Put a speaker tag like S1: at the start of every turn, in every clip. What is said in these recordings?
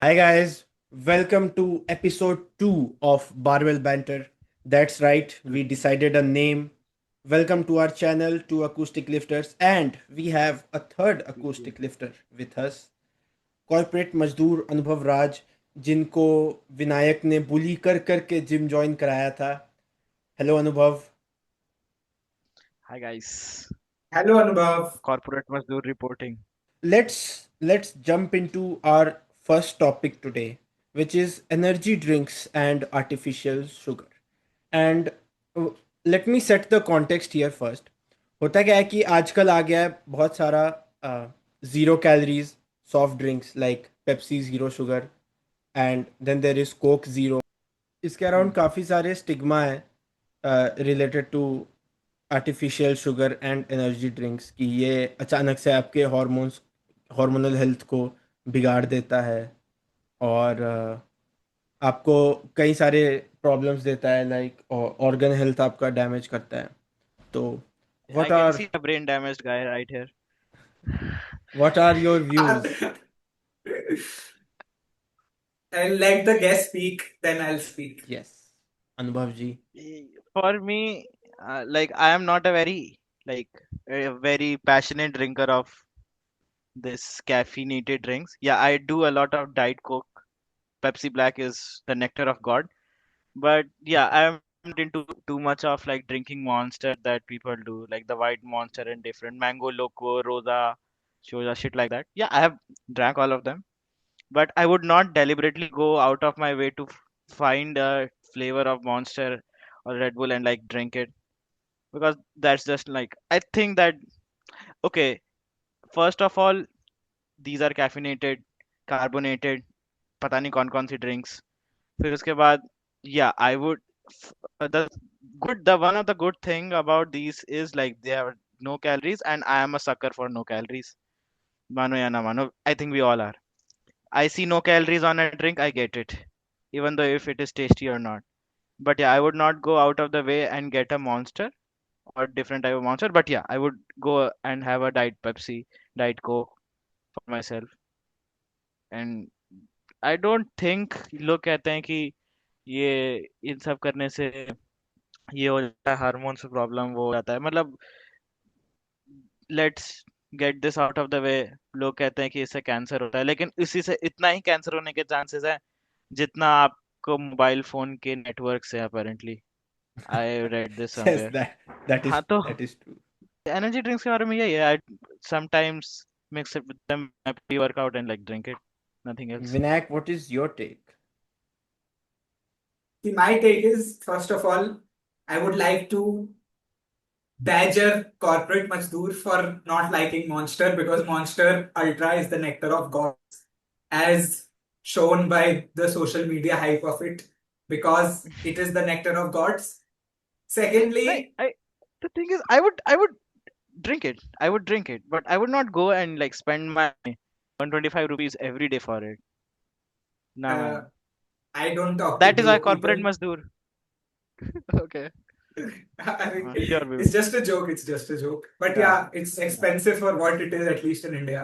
S1: Hi guys, welcome to episode 2 of Barbell Banter. That's right, we decided a name. Welcome to our channel, Two Acoustic Lifters, and we have a third acoustic lifter with us, corporate मजदूर अनुभव राज, जिनको विनायक ने बुली कर करके gym join कराया था. Hello अनुभव.
S2: Hi guys,
S3: Hello, Anubhav.
S2: corporate Mazdoor reporting.
S1: Let's jump into our first topic today, which is energy drinks and artificial sugar. And let me set the context here first. होता क्या है कि आजकल आ गया है बहुत सारा zero calories soft drinks like Pepsi zero sugar and then there is Coke zero. इसके अराउंड
S2: Hmm.
S1: काफ़ी सारे स्टिग्मा है related to artificial sugar and energy drinks कि ये अचानक से आपके हार्मोनल हेल्थ को बिगाड़ देता है और आपको कई सारे प्रॉब्लम्स देता है लाइक ऑर्गन हेल्थ आपका डैमेज करता है. तो
S2: I
S1: what
S2: can
S1: are
S2: see a brain damaged guy right here.
S1: What are your views?
S3: I'll let the guest speak, then I'll speak.
S1: Yes, Anubhav ji.
S2: For me, I am not a like a very passionate drinker of this caffeinated drinks. Yeah, I do a lot of Diet Coke. Pepsi Black is the nectar of God. But yeah, I am not into too much of like drinking Monster that people do, like the White Monster and different Mango Loco, Rosa, Shoja, shit like that. Yeah, I have drank all of them, but I would not deliberately go out of my way to find a flavor of Monster or Red Bull and like drink it, because that's just like, I think that, okay, first of all, these are caffeinated, carbonated, पता नहीं कौन कौन सी drinks. फिर उसके बाद, yeah, I would, the the one of the good thing about these is like they have no calories, and I am a sucker for no calories. Mano ya na mano, I think we all are. I see no calories on a drink, I get it, even though if it is tasty or not. But yeah, I would not go out of the way and get a Monster or different type of Monster. But yeah, I would go and have a Diet Pepsi, Diet Coke for myself. And I don't think लोग कहते हैं कि ये इन सब करने से ये हो जाता है, हार्मोन्स प्रॉब्लम वो हो जाता है, मतलब let's get this out of the way. लोग कहते हैं कि इससे कैंसर होता है, लेकिन इसी से इतना ही कैंसर होने के चांसेस है जितना आपको मोबाइल फोन के नेटवर्क से apparently. I read this
S1: yes,
S2: somewhere.
S1: That
S2: हाँ
S1: इज
S2: तो
S1: that is true.
S2: Energy drinks के बारे में यही है. I sometimes mix it with them, pre workout and like drink it, nothing else.
S1: Vinayak, what is your take?
S3: See, my take is first of all, I would like to badger corporate Mazdoor for not liking Monster because Monster Ultra is the nectar of God, as shown by the social media hype of it, because it is the nectar of gods.
S2: नहीं,
S3: Secondly,
S2: I, the thing is, I would drink it. I would drink it, but I would not go and like spend my 125 rupees every day for it. Nah,
S3: uh,
S2: man.
S3: I don't talk to
S2: That is why
S3: broke
S2: corporate
S3: people.
S2: Mazdoor. Okay.
S3: I mean,
S2: Sure, we will.
S3: it's just a joke. It's just a joke. But
S2: Yeah.
S3: yeah, it's
S2: Yeah.
S3: expensive for what it is, at least in India.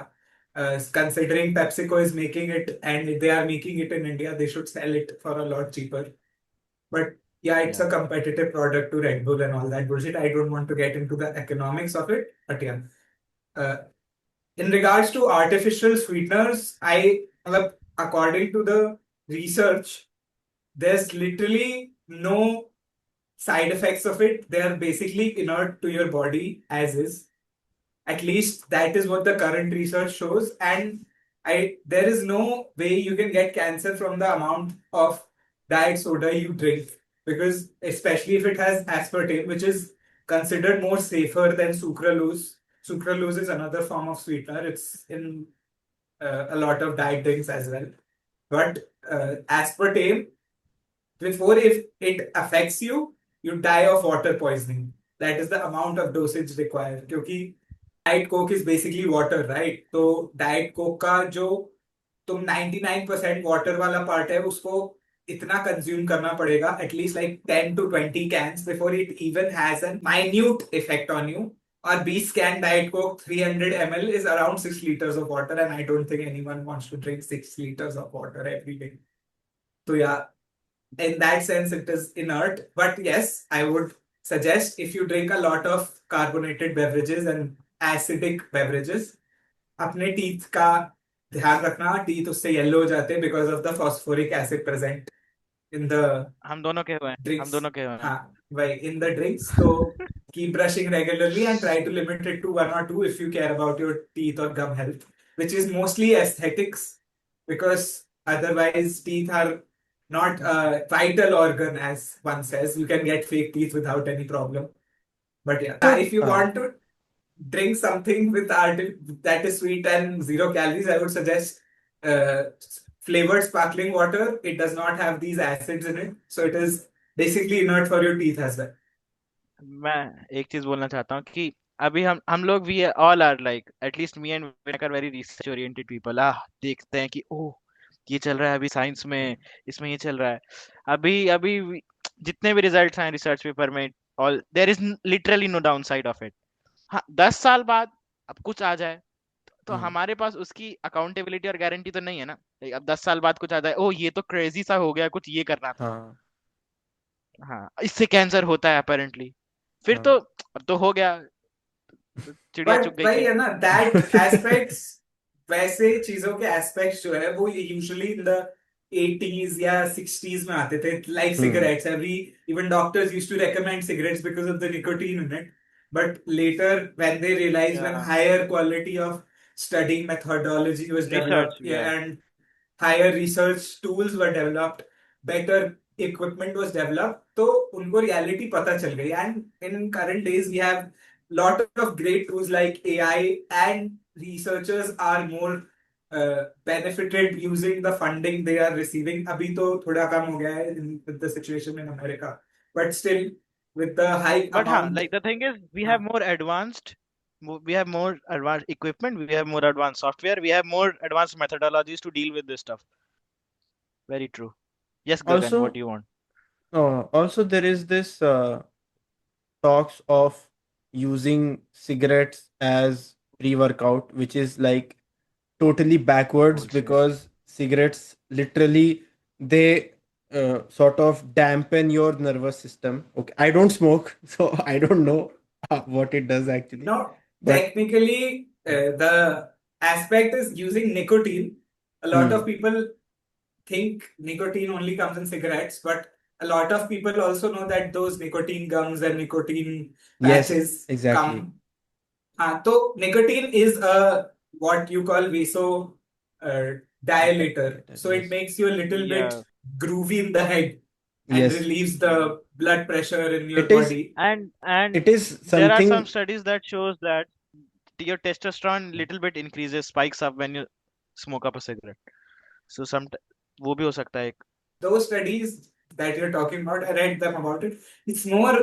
S3: Considering PepsiCo is making it and they are making it in India, they should sell it for a lot cheaper. But yeah, it's
S2: Yeah.
S3: a competitive product to Red Bull and all that bullshit. I don't want to get into the economics of it. But yeah, uh, in regards to artificial sweeteners, well, according to the research, there's literally no side effects of it. They are basically inert to your body as is. At least that is what the current research shows. And there is no way you can get cancer from the amount of diet soda you drink. Because especially if it has aspartame, which is considered more safer than sucralose. Sucralose is another form of sweetener. It's in a lot of diet drinks as well. But aspartame, before if it affects you, you die of water poisoning. That is the amount of dosage required. क्योंकि diet Coke is basically water right. तो diet Coke का जो तुम 99% water वाला part है उसको इतना consume करना पड़ेगा at least like 10 to 20 cans before it even has a minute effect on you. or B scan Diet Coke 300 ml is around 6 liters of water, and I don't think anyone wants to drink 6 liters of water every day. So yeah, in that sense, it is inert. But yes, I would suggest if you drink a lot of carbonated beverages and acidic beverages, अपने teeth का ध्यान रखना. Teeth उससे yellow हो जाते हैं because of the phosphoric acid present in the
S2: हम दोनों के हुए हैं, हम
S3: drinks.
S2: दोनों के हुए हैं.
S3: हाँ, वही in the drinks. So keep brushing regularly and try to limit it to 1 or 2 if you care about your teeth or gum health, which is mostly aesthetics, because otherwise teeth are not a vital organ as one says. You can get fake teeth without any problem. But yeah,
S1: So,
S3: if you want to drink something with that is sweet and 0 calories, I would suggest uh, flavored sparkling water. It does not have these acids in it, so it is basically inert for your teeth as well.
S2: मैं एक चीज बोलना चाहता हूँ कि अभी हम लोग we all are like at least me and Vinayak are very research oriented people. देखते हैं कि ओह ये चल रहा है अभी साइंस में, इसमें ये चल रहा है. अभी अभी जितने भी रिजल्ट्स आए रिसर्च पेपर में, all there is literally no downside of it. हाँ, 10 साल बाद अब कुछ आ जाए तो हमारे पास उसकी अकाउंटेबिलिटी और गारंटी तो नहीं है ना. अब 10 साल बाद कुछ आ जाए, ओह ये तो क्रेजी सा हो गया, कुछ ये करना था.
S1: हाँ
S2: हाँ, इससे कैंसर होता है अपेरेंटली. फिर
S1: हाँ
S2: तो अब तो हो गया, तो चिड़िया चुग
S3: बट
S2: गई
S3: वही
S2: थी.
S3: है ना, दैट एस्पेक्ट्स, वैसे चीजों के एस्पेक्ट्स जो है वो यूजुअली इन द 80s या 60s में आते थे. Like cigarettes, every even doctors used to recommend cigarettes because of the nicotine in it. But later, when they realized, when
S2: Yeah.
S3: higher quality of studying methodology was
S2: Research,
S3: developed,
S2: yeah.
S3: and higher research tools were developed, better equipment was developed, तो उनको reality पता चल गई. And in current days we have lot of great tools like AI, and researchers are more benefited using the funding they are receiving. अभी तो थोड़ा कम हो गया है with the situation in America, but still with the high
S2: But
S3: amount.
S2: like the thing is, we
S3: हाँ,
S2: have more advanced, we have more advanced equipment, we have more advanced software, we have more advanced methodologies to deal with this stuff. Very true. Yes, Gagan, what
S1: also
S2: do you want?
S1: also there is this talks of using cigarettes as pre-workout, which is like totally backwards
S2: Bullshit.
S1: because cigarettes literally they sort of dampen your nervous system. Okay, I don't smoke, so I don't know what it does actually.
S3: no,
S1: But
S3: technically, the aspect is using nicotine. A lot of people think nicotine only comes in cigarettes, but a lot of people also know that those nicotine gums and nicotine
S1: yes,
S3: patches
S1: exactly.
S3: come. So nicotine is a what you call vaso dilator. So it
S1: Yes,
S3: makes you a little bit
S2: Yeah.
S3: groovy in the head and
S1: yes.
S3: relieves the blood pressure in your
S1: It is.
S3: body.
S2: And
S1: It is
S2: there are some
S1: something.
S2: studies that shows that your testosterone little bit increases, spikes up when you smoke up a cigarette. So some वो भी हो सकता है एक.
S3: Those studies that you're talking about, I read them about it. It's more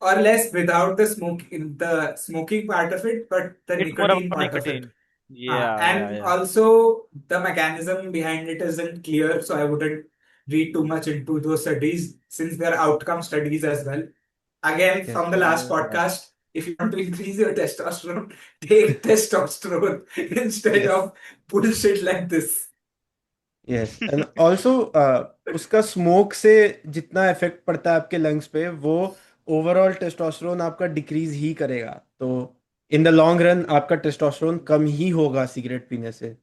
S3: or less without the smoking part of it, but the
S2: It's more
S3: nicotine
S2: about
S3: part of it.
S2: nicotine. Yeah,
S3: And
S2: yeah.
S3: also the mechanism behind it isn't clear, so I wouldn't read too much into those studies since they're outcome studies as well. Again,
S1: Yes,
S3: from the last
S2: Yeah.
S3: podcast, if you want to increase your testosterone, take testosterone instead
S1: yes,
S3: of bullshit like this.
S1: yes. And also उसका smoke से जितना effect पड़ता है आपके lungs पे वो overall testosterone आपका decrease ही करेगा. तो इन द लॉन्ग रन आपका टेस्टोस्टेरोन कम ही होगा सिगरेट पीने से.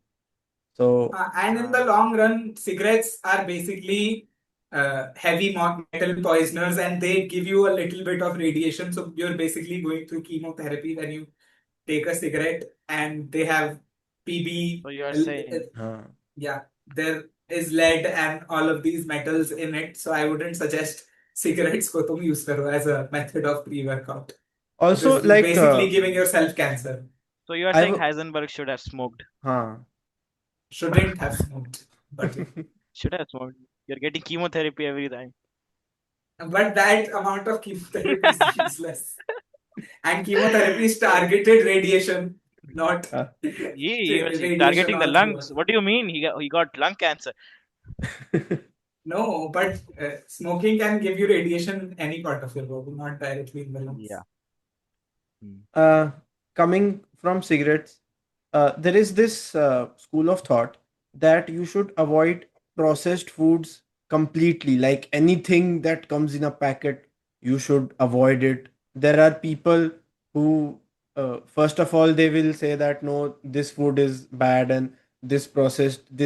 S1: So
S3: And in the long run, cigarettes are basically heavy metal poisoners, and they give you a little bit of radiation. So you're basically going through chemotherapy when you take a cigarette, and they have PB.
S2: So you are saying,
S1: हाँ.
S3: Yeah, there is lead and all of these metals in it. So I wouldn't suggest cigarettes ko tum use karo as a method of pre-workout,
S1: Also
S3: because you're
S1: like
S3: basically giving yourself cancer.
S2: so you are
S1: I
S2: saying
S1: w-
S2: Heisenberg should have smoked.
S1: हाँ.
S3: Shouldn't have smoked, but
S2: Should have smoked. You're getting chemotherapy every time.
S3: but that amount of chemotherapy is useless. And chemotherapy is targeted radiation, not
S2: He was
S3: radiation
S2: targeting the
S3: all
S2: lungs.
S3: throughout.
S2: What do you mean? He got lung cancer.
S3: No, but smoking can give you radiation any part of your body, not directly in the lungs.
S2: Yeah. Hmm.
S1: uh, coming from cigarettes, there is this school of thought that you should avoid processed foods completely. Like anything that comes in a packet, you should avoid it. There are people who, first of all, they will say that no, this food is bad and this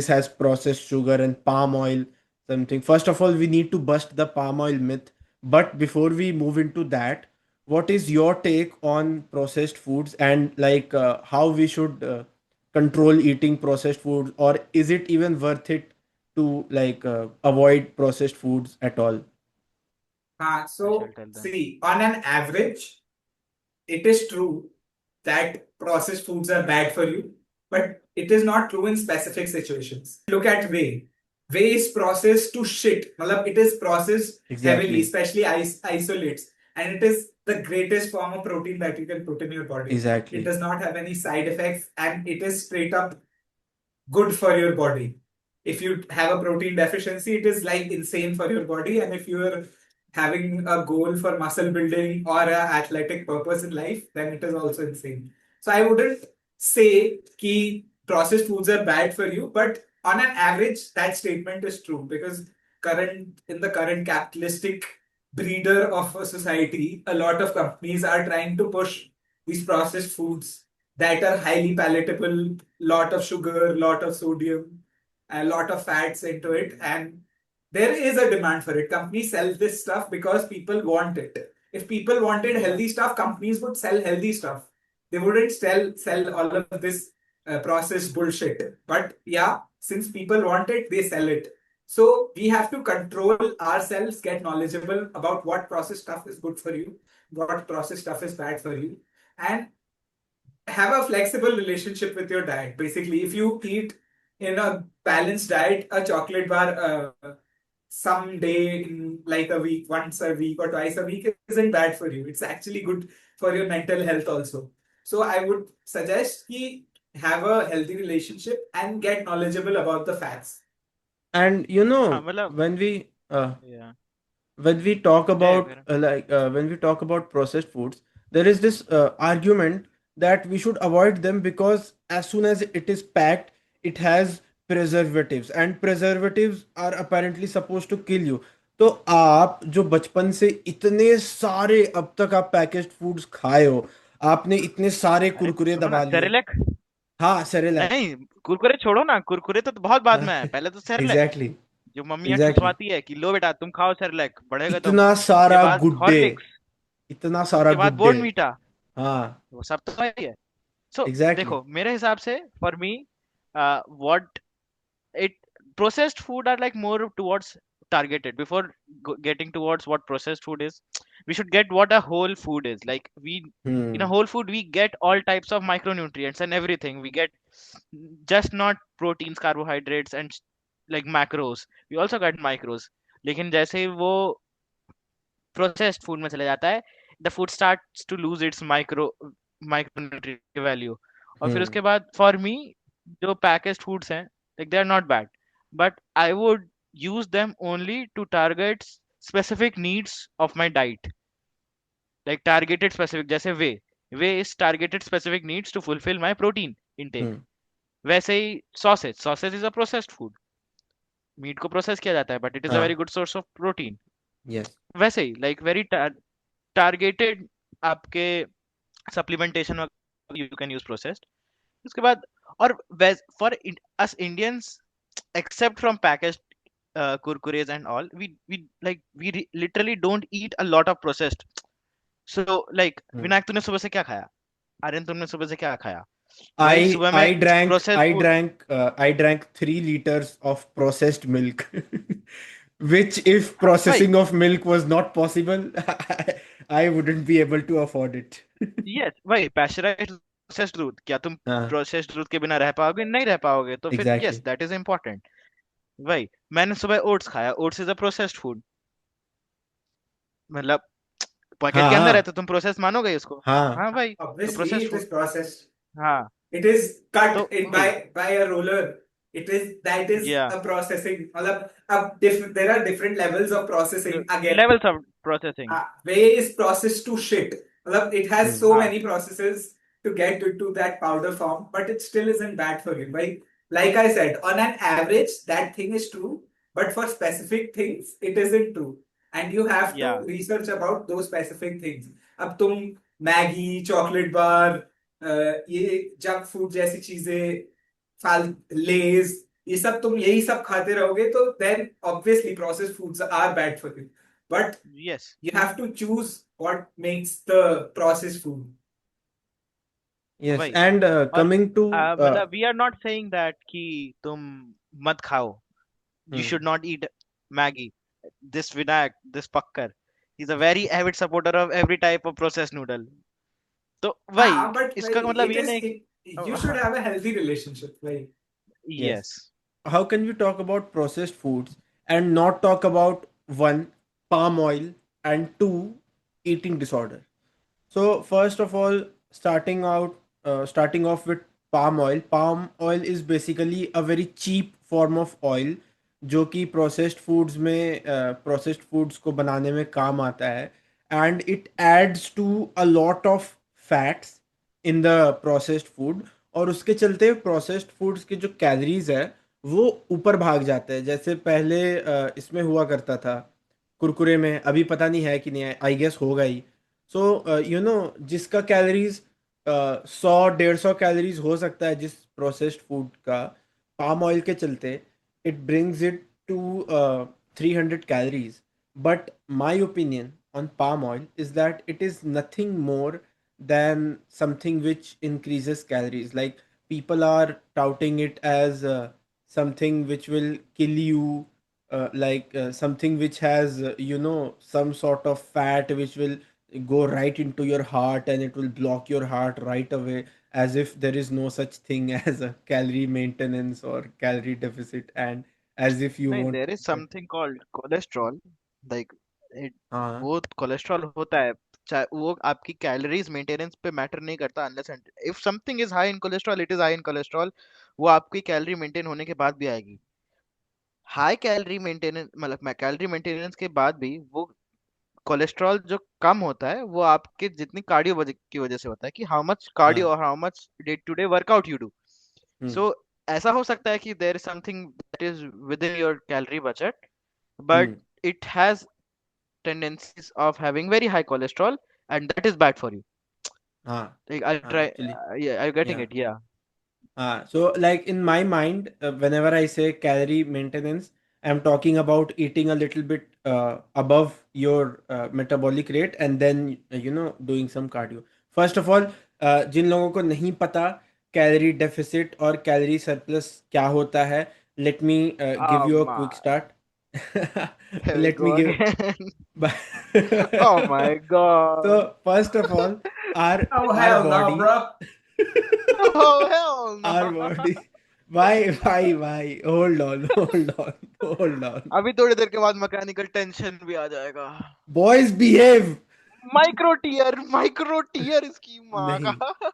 S1: has processed sugar and palm oil, something. First of all, we need to bust the palm oil myth. But before we move into that, what is your take on processed foods and like how we should control eating processed foods, or is it even worth it to like avoid processed foods at all?
S2: I shall
S3: So
S2: tell them.
S3: see, on an average, it is true that processed foods are bad for you, but it is not true in specific situations. Look at whey. Whey is processed to shit. Matlab, it is processed heavily,
S1: Exactly.
S3: especially isolates, and it is the greatest form of protein that you can put in your body. It
S1: Exactly.
S3: does not have any side effects, and it is straight up good for your body. If you have a protein deficiency, it is like insane for your body. And if you are having a goal for muscle building or a athletic purpose in life, then it is also insane. So I wouldn't say key processed foods are bad for you, but on an average, that statement is true because current in the current capitalistic breeder of a society, a lot of companies are trying to push these processed foods that are highly palatable, lot of sugar, lot of sodium, a lot of fats into it, and there is a demand for it. Companies sell this stuff because people want it. If people wanted
S2: Yeah.
S3: healthy stuff, companies would sell healthy stuff. They wouldn't sell all of this processed bullshit. But yeah, since people want it, they sell it. So we have to control ourselves, get knowledgeable about what processed stuff is good for you, what processed stuff is bad for you, and have a flexible relationship with your diet. Basically, if you eat in a balanced diet, a chocolate bar some day in like a week, once a week or twice a week isn't bad for you. It's actually good for your mental health also. So I would suggest ki have a healthy relationship and get knowledgeable about the facts.
S1: And you
S2: हाँ
S1: know,
S2: मतलब yeah
S1: when we talk
S2: yeah
S1: about when we talk about processed foods, there is this argument that we should avoid them because as soon as it is packed, it has preservatives, and preservatives are apparently supposed to kill you. तो आप जो बचपन से इतने सारे अब तक आप पैकेज्ड फूड्स खाए हो, आपने इतने सारे
S2: अरे
S1: कुरकुरे
S2: सुनो ना
S1: दबा लिए।
S2: सेरेलेक
S1: हाँ, सेरेलैक।
S2: नहीं कुरकुरे छोड़ो ना कुरकुरे तो बहुत बाद
S1: हाँ,
S2: में है पहले तो सेरेलेक
S1: एग्जैक्टली।
S2: जो मम्मियाँ
S1: एग्जैक्टली।
S2: ठुसवाती है कि लो बेटा तुम खाओ सेरेलेक बढ़ेगा तुम
S1: इतना
S2: उसके
S1: सारा
S2: बाद
S1: गुड डे,
S2: हॉर्लिक्स
S1: इतना सारा
S2: उसके बाद
S1: गुड डे।
S2: बोर्नवीटा
S1: हाँ,
S2: वो सब तो है ही है सो
S1: एग्जैक्टली।
S2: देखो मेरे हिसाब से for me what it processed food are like more towards targeted before getting towards what processed food is. We should get what a whole food is. Like we in a
S1: Hmm.
S2: whole food we get all types of micronutrients and everything. We get just not proteins, carbohydrates and like macros. We also get micros. लेकिन जैसे ही वो processed food में चले जाता है the food starts to lose its micronutrient value और फिर
S1: Hmm.
S2: उसके बाद फॉर मी जो पैकेज्ड फूड्स हैं like they are not bad but I would use them only to target specific needs of my diet like targeted specific जैसे way is targeted specific needs to fulfil my protein intake
S1: Hmm.
S2: वैसे ही sausage is a processed food meat को process किया जाता है but it is a very
S1: हाँ,
S2: good source of protein
S1: yes.
S2: वैसे ही like very targeted आपके supplementation you can use processed उसके बाद और for us Indians except from packaged kurkures and all we literally don't eat a lot of processed so like
S1: Hmm.
S2: Vinayak तूने सुबह से क्या खाया आर्यन तुमने सुबह से क्या खाया वही
S1: I
S2: सुबह में
S1: I drank
S2: processed
S1: I
S2: food
S1: drank I drank 3 liters of processed milk, which if
S2: भाई
S1: processing of milk was not possible, I wouldn't be able to afford it.
S2: Yes भाई पैस्चराइज्ड प्रोसेस्ड दूध क्या तुम
S1: हाँ,
S2: processed दूध के बिना रह पाओगे नहीं रह पाओगे तो फिर yes
S1: exactly.
S2: That is important भाई मैंने सुबह ओट्स खाया oats is a processed food मतलब पैकेट के अंदर है
S1: हाँ,
S2: तो तुम प्रोसेस मानोगे इसको
S1: हाँ,
S2: हाँ भाई तो
S3: Obviously,
S2: processed
S3: it is
S2: food
S3: processed.
S2: हाँ
S3: It is cut
S2: तो
S3: in
S2: वही
S3: by a roller. It is that is
S2: या
S3: a processing. मतलब अब there are different levels of processing. Again,
S2: levels of processing
S3: whey is processed to shit. It has
S1: Hmm.
S3: so
S2: हाँ
S3: many processes to get into that powder form, but it still isn't bad for you. Like I said, on an average, that thing is true, but for specific things, it isn't true. And you have to
S2: yeah
S3: research about those specific things. अब तुम Maggi, chocolate bar, ये junk food जैसी चीजें, फाल लेज, ये सब तुम यही सब खाते रहोगे तो then obviously processed foods are bad for you. But
S2: yes
S3: you have to choose what makes the processed food.
S1: Yes,
S2: वही
S1: and
S2: और
S1: coming to
S2: मतलब we are not saying that कि तुम मत खाओ. You
S1: hmm,
S2: should not eat Maggie. This Vinayak, this Pakkar, he's a very avid supporter of every type of processed noodle. तो वही
S3: हाँ, but
S2: इसका मतलब
S3: it
S2: ये
S3: is
S2: नहीं
S3: it, you should have a healthy relationship.
S1: yes,
S2: yes
S1: how can we talk about processed foods and not talk about one, palm oil, and two, eating disorder? So first of all, starting off with palm oil. Palm oil is basically a very cheap form of oil जो कि processed foods को बनाने में काम आता है, and it adds to a lot of fats in the processed food, और उसके चलते प्रोसेस्ड फूड्स के जो कैलोरीज है वो ऊपर भाग जाते हैं। जैसे पहले इसमें हुआ करता था कुरकुरे में, अभी पता नहीं है कि नहीं है, आई गेस होगा ही। सो जिसका कैलोरीज 100-150 कैलोरीज हो सकता है जिस प्रोसेस्ड फूड का, पाम ऑयल के चलते it brings it to 300 calories. But my opinion on palm oil is that it is nothing more than something which increases calories. Like, people are touting it as something which will kill you, something which has some sort of fat which will go right into your heart and it will block your heart right away, as if there is no such thing as a calorie maintenance or calorie deficit, and as if you
S2: नहीं
S1: won't.
S2: there is something called cholesterol like it
S1: हाँ,
S2: वो cholesterol होता है चाहे वो आपकी calories maintenance पे matter नहीं करता unless and if something is high in cholesterol it is high in cholesterol वो आपकी कैलोरी मेंटेन होने के बाद भी आएगी हाई कैलोरी मेंटेनेंस मतलब कैलोरी मेंटेनेंस के बाद भी वो कोलेस्ट्रॉल जो कम होता है वो आपके जितनी कार्डियो की वजह से होता है कि हाउ मच कार्डियो
S1: हाँ,
S2: और how much day to day workout you do
S1: hmm,
S2: so ऐसा हो सकता है कि there is something that is within your calorie budget but
S1: hmm,
S2: it has tendencies of having very high cholesterol and that is bad for you
S1: हाँ,
S2: like I'll
S1: हाँ,
S2: try
S1: actually,
S2: yeah are you getting
S1: yeah.
S2: it yeah
S1: So, like in my mind, whenever I say calorie maintenance, I'm talking about eating a little bit above your metabolic rate, and then doing some cardio. First of all, जिन लोगों को नहीं पता calorie deficit और calorie surplus क्या होता है, let me give
S2: oh
S1: you a
S2: my
S1: quick start.
S2: here we
S1: Let
S2: go
S1: me give.
S2: again oh my god
S1: So first of all, our
S3: Oh
S1: our
S3: hell no,
S1: body,
S3: bro!
S2: oh hell
S1: our
S2: no
S1: body. Why? Hold on, hold on, hold on.
S2: अभी थोड़ी देर के बाद mechanical tension भी आ जाएगा
S1: Boys, behave.
S2: Micro tier इसकी माँ
S1: नहीं।
S2: का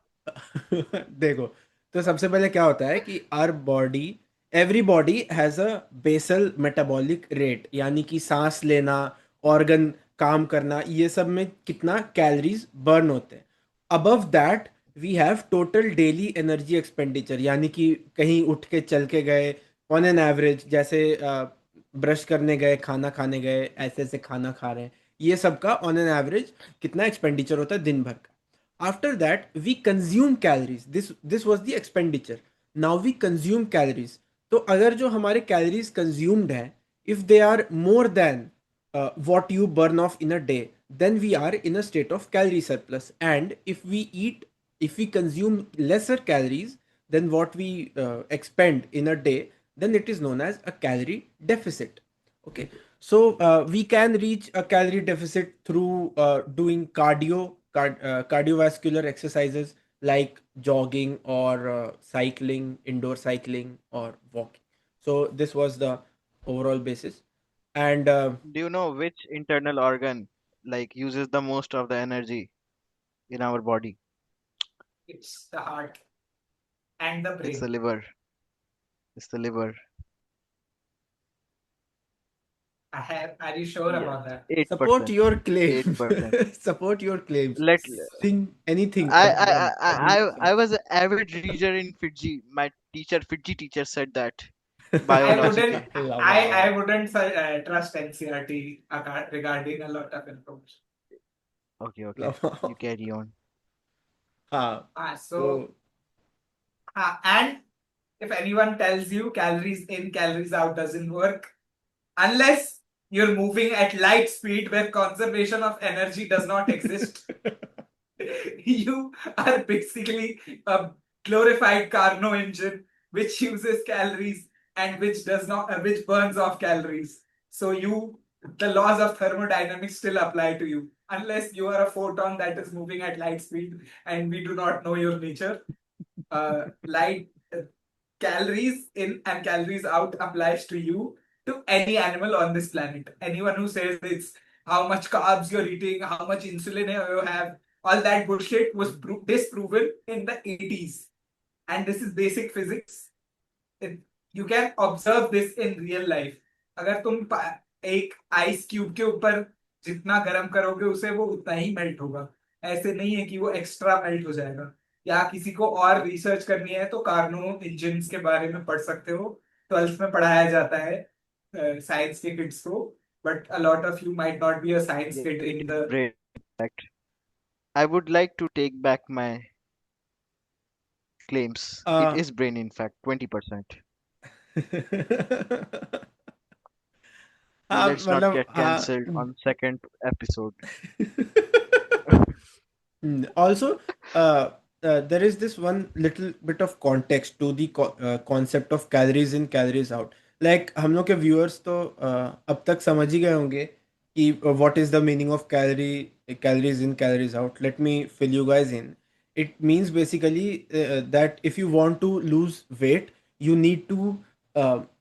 S1: देखो, तो सबसे पहले क्या होता है कि our body, every body has a basal metabolic rate, यानी कि सांस लेना, ऑर्गन काम करना, ये सब में कितना कैलोरीज बर्न होते हैं। Above that we have total daily energy expenditure, यानी कि कहीं उठ के चल के गए, ऑन एन एवरेज, जैसे ब्रश करने गए, खाना खाने गए, ऐसे ऐसे खाना खा रहे हैं, ये सब का ऑन एन एवरेज कितना एक्सपेंडिचर होता है दिन भर का। After that, we consume calories. This was the expenditure. Now we consume calories. तो अगर जो हमारे calories consumed हैं, if they are more than what you burn off in a day, then we are in a state of calorie surplus. And if we consume lesser calories than what we expend in a day, then it is known as a calorie deficit. Okay, so we can reach a calorie deficit through doing cardiovascular exercises like jogging or cycling, indoor cycling or walking. So this was the overall basis. And
S2: do you know which internal organ like uses the most of the energy in our body
S3: It's the heart and the
S2: it's the
S3: brain.
S2: liver it's the liver
S3: Are you sure
S2: Yeah,
S3: about that?
S1: Support
S2: 8%.
S1: your claim.
S2: 8%.
S1: Support your claims.
S2: Let
S1: Sing anything,
S2: I I
S1: anyone,
S2: I
S1: any
S2: I
S1: songs.
S2: was an avid reader in Fiji. My Fiji teacher said that
S3: I
S2: biology
S3: wouldn't
S2: ke.
S3: I
S1: Lava.
S3: wouldn't trust NCRT regarding a lot of information.
S2: Okay, okay.
S1: Lava.
S2: You carry on.
S1: हाँ,
S3: So
S1: तो
S3: and if anyone tells you calories in, calories out doesn't work, unless you're moving at light speed where conservation of energy does not exist, you are basically a glorified Carnot engine which uses calories and which does not which burns off calories. So the laws of thermodynamics still apply to you unless you are a photon that is moving at light speed and we do not know your nature. Light calories in and calories out applies to you, to any animal on this planet. Anyone who says it's how much carbs you're eating, how much insulin you have, all that bullshit was disproven in the 80s. And this is basic physics. It- you can observe this in real life. अगर तुम एक ice cube के ऊपर जितना गर्म करोगे उसे वो उतना ही मेल्ट होगा. ऐसे नहीं है कि वो एक्स्ट्रा मेल्ट हो जाएगा. या किसी को और रिसर्च करनी है तो कार्नो इंजिन्स के बारे में पढ़ सकते हो. 12th में पढ़ाया जाता है साइंस के किड्स को. But a lot of you might not be a science kid
S2: It
S3: in
S2: is
S3: the.
S2: brain fact. I would like to take back my claims. It
S1: uh,
S2: is brain in fact 20%.
S1: हाँ
S2: Let's not
S1: मतलब
S2: get cancelled on second episode.
S1: Also, there is this one little bit of context to the concept of calories in, calories out. Like हम लोग के viewers तो अब तक समझ ही गए होंगे कि what is the meaning of calories in, calories out. Let me fill you guys in. It means basically that if you want to lose weight, you need to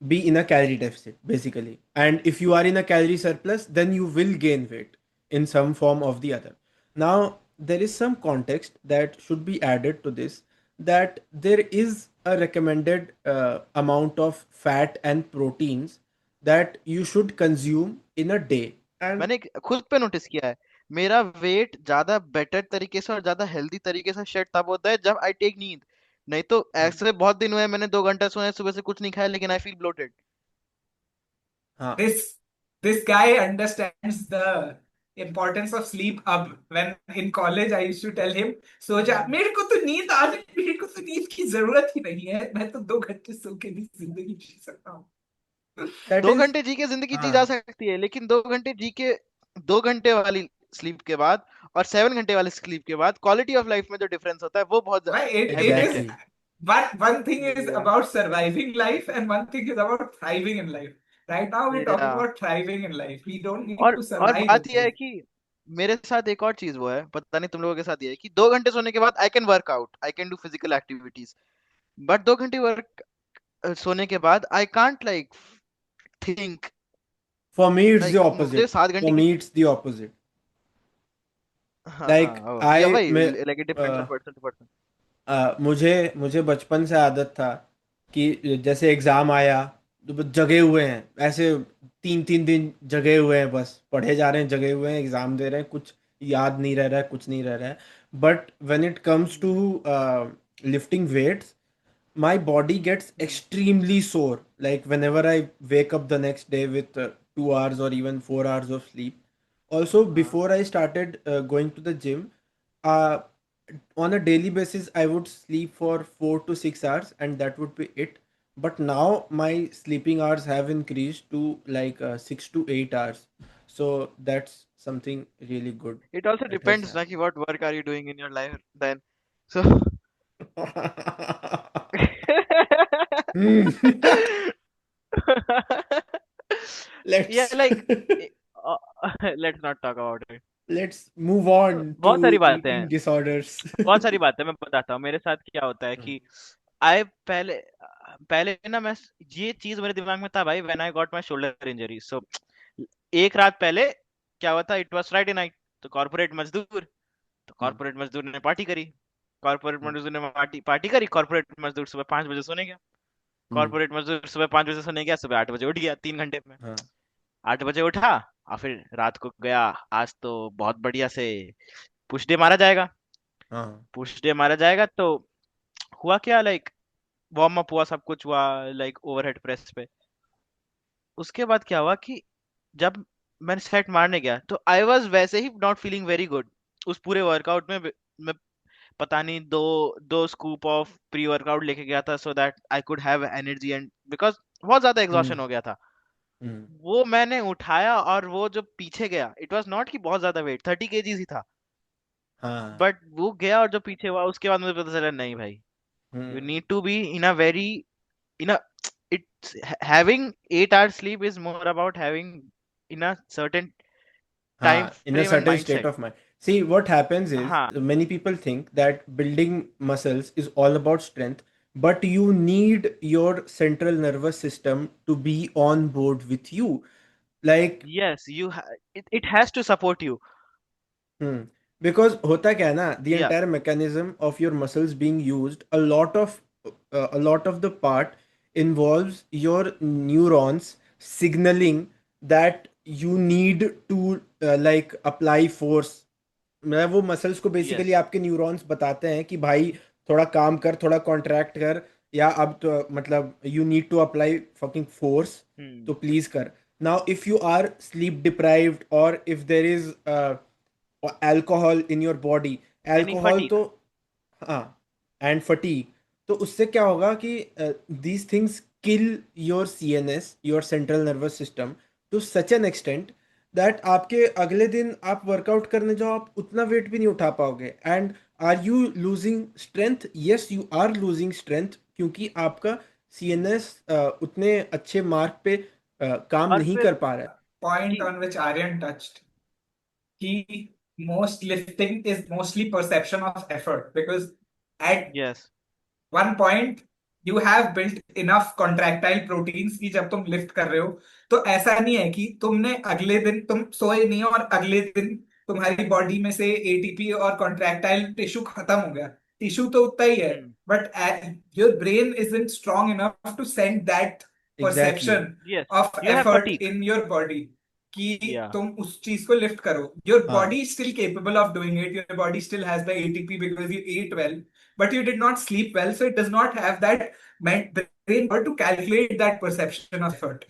S1: be in a calorie deficit, basically. And if you are in a calorie surplus, then you will gain weight in some form of the other. Now, there is some context that should be added to this, that there is a recommended amount of fat and proteins that you should consume in a day. And
S2: मैंने खुद पे notice किया है. मेरा wait ज्यादा better तरीके से और ज्यादा हेल्दी तरीके से शेड तब होता है जब आई टेक नींद. नहीं तो ऐसे बहुत दिन हुए मैंने 2 घंटे सोया सुबह से कुछ नहीं खाया लेकिन आई फील ब्लोटेड.
S1: हाँ,
S3: This guy understands the importance of sleep. अब when in college I used to tell him, सो जा, मेरे को तो नींद आ रही, मेरे को तो नींद की जरूरत ही नहीं है, मैं तो 2 घंटे सो के भी जिंदगी जी सकता हूँ.
S1: that
S2: दो
S1: is
S2: घंटे जी के जिंदगी जी जा
S1: हाँ.
S2: सकती है लेकिन 2 घंटे जी के 2 घंटे वाली स्लीप के बाद और 7 घंटे वाली स्लीप के बाद क्वालिटी ऑफ लाइफ में जो डिफरेंस होता है वो बहुत
S3: Why it
S2: एविडेंट
S3: is,
S2: है.
S1: Exactly.
S3: but one thing is
S2: या
S3: about surviving life and one thing is about thriving in life. Right now we're
S2: या
S3: talking about thriving in life. We don't need to
S2: और
S3: survive in
S2: बात यह है
S3: life.
S2: कि मेरे साथ एक और चीज वो है पता नहीं तुम लोगों के साथ ये है कि 2 घंटे सोने के बाद I can work out I can do physical activities but 2 घंटे वर्क सोने के बाद I can't like think
S1: For me, it's the
S2: like मुझे
S1: opposite.
S2: 7 घंटे
S1: For
S2: की.
S1: me, it's the opposite.
S2: हाँ
S1: Like
S2: हाँ या
S1: I,
S2: भाई
S1: मैं
S2: like it depends on person to person.
S1: मुझे मुझे बचपन से आदत था कि जैसे एग्जाम आया तो बस जगे हुए हैं ऐसे 3 3 दिन जगे हुए हैं, बस पढ़े जा रहे हैं, जगे हुए हैं, एग्जाम दे रहे हैं, कुछ याद नहीं रह रहा है, कुछ नहीं रह रहा है. But when it comes to lifting weights, my body gets extremely sore. Like whenever I wake up the next day with 2 hours or even 4 hours of sleep. Also,
S2: हाँ.
S1: before I started going to the gym, uh, on a daily basis, I would sleep for 4 to 6 hours, and that would be it. But now my sleeping hours have increased to like 6 to 8 hours. So that's something really good
S2: It also
S1: that has
S2: depends, like,
S1: happened.
S2: what work are you doing in your life then? So,
S1: Hmm.
S2: yeah,
S1: let's
S2: like, eh, uh, let's not talk about it.
S1: let's move on
S2: बहुत सारी
S1: to
S2: बातें
S1: eating
S2: हैं.
S1: disorders.
S2: बहुत सारी बातें मैं बताता हूँ मेरे साथ क्या होता है कि आई पहले पहले ना मैं ये चीज मेरे दिमाग में था भाई when I got my shoulder injury. So एक रात पहले क्या हुआ था, इट वाज फ्राइडे नाइट. तो कॉर्पोरेट मजदूर ने पार्टी करी. कॉर्पोरेट मजदूर ने पार्टी करी. कॉर्पोरेट मजदूर सुबह 5 बजे सोने गया.
S1: Hmm.
S2: कॉर्पोरेट मजदूर सुबह 5 बजे सोने गया, सुबह 8 बजे उठ गया 3 घंटे में.
S1: हाँ.
S2: 8 बजे उठा और फिर रात को गया, आज तो बहुत बढ़िया से पुश डे मारा जाएगा।
S1: हाँ।
S2: पुश डे मारा जाएगा तो हुआ क्या, लाइक वार्म अप हुआ, सब कुछ हुआ, लाइक ओवरहेड प्रेस पे। उसके बाद क्या हुआ कि जब मैंने सेट मारने गया तो आई वाज वैसे ही नॉट फीलिंग वेरी गुड। उस पूरे वर्कआउट में मैं पता नहीं दो दो स्कूप ऑफ प्री वर्कआउट लेके गया था, so that I could have energy, and because बहुत ज्यादा
S1: हम्म।
S2: एग्जॉशन हो गया था।
S1: हम्म।
S2: वो मैंने उठाया और वो जो पीछे गया, इट वाज नॉट कि बहुत ज्यादा वेट, 30 kgs ही था,
S1: हाँ।
S2: बट वो गया और जो पीछे हुआ उसके बाद मुझे पता चला नहीं भाई, you
S1: hmm.
S2: need to be in a very in a it's having 8 hours sleep is more about having in a certain time
S1: हाँ, in a
S2: frame and
S1: certain state
S2: mindset.
S1: of mind. See, what happens is
S2: हाँ,
S1: many people think that building muscles is all about strength, but you need your central nervous system to be on board with you. Like,
S2: yes, it has to support you.
S1: hmm, because होता क्या है ना, the
S2: Yeah,
S1: entire mechanism of your muscles being used, a lot of the part involves your neurons signaling that you need to like apply force. मतलब वो muscles को basically
S2: yes.
S1: आपके neurons बताते हैं कि भाई थोड़ा काम कर, थोड़ा कॉन्ट्रैक्ट कर, या अब तो मतलब you need to apply fucking force,
S2: Hmm.
S1: तो प्लीज कर. Now if you are sleep deprived और if there is alcohol in your body,
S2: Any
S1: alcohol
S2: fatigue.
S1: तो, हाँ, एंड फटीग, तो उससे क्या होगा कि these things kill your CNS, your central nervous system, to such an extent that आपके अगले दिन आप वर्कआउट करने जाओ, आप उतना वेट भी नहीं उठा पाओगे. And are you losing strength? Yes, you are losing strength, क्योंकि आपका सीएनएस उतने अच्छे मार्क पे काम
S2: और
S1: नहीं
S2: फिर
S1: कर पा रहा है.
S3: Point
S2: कि
S3: on which Aryan touched, he most lifting is mostly perception of effort because at
S2: yes.
S3: One point you have built enough contractile proteins की जब तुम लिफ्ट कर रहे हो, तो ऐसा नहीं है कि तुमने अगले दिन तुम सोए नहीं हो और अगले दिन तुम्हारी बॉडी में से एटीपी और कॉन्ट्रैक्टाइल टिश्यू खत्म हो गया. टिश्यू तो उतना ही है,
S2: Hmm.
S3: But your brain is in strong enough to send that
S1: exactly.
S3: Perception
S2: Yes,
S3: of
S2: you have
S3: effort
S2: fatigue.
S3: In your body कि
S2: Yeah.
S3: तुम उस चीज को लिफ्ट करो. योर
S1: हाँ.
S3: Body still capable of doing it, your body still has the ATP because you ate well, but you did not sleep well, so it does not have that brain power to calculate that perception of effort.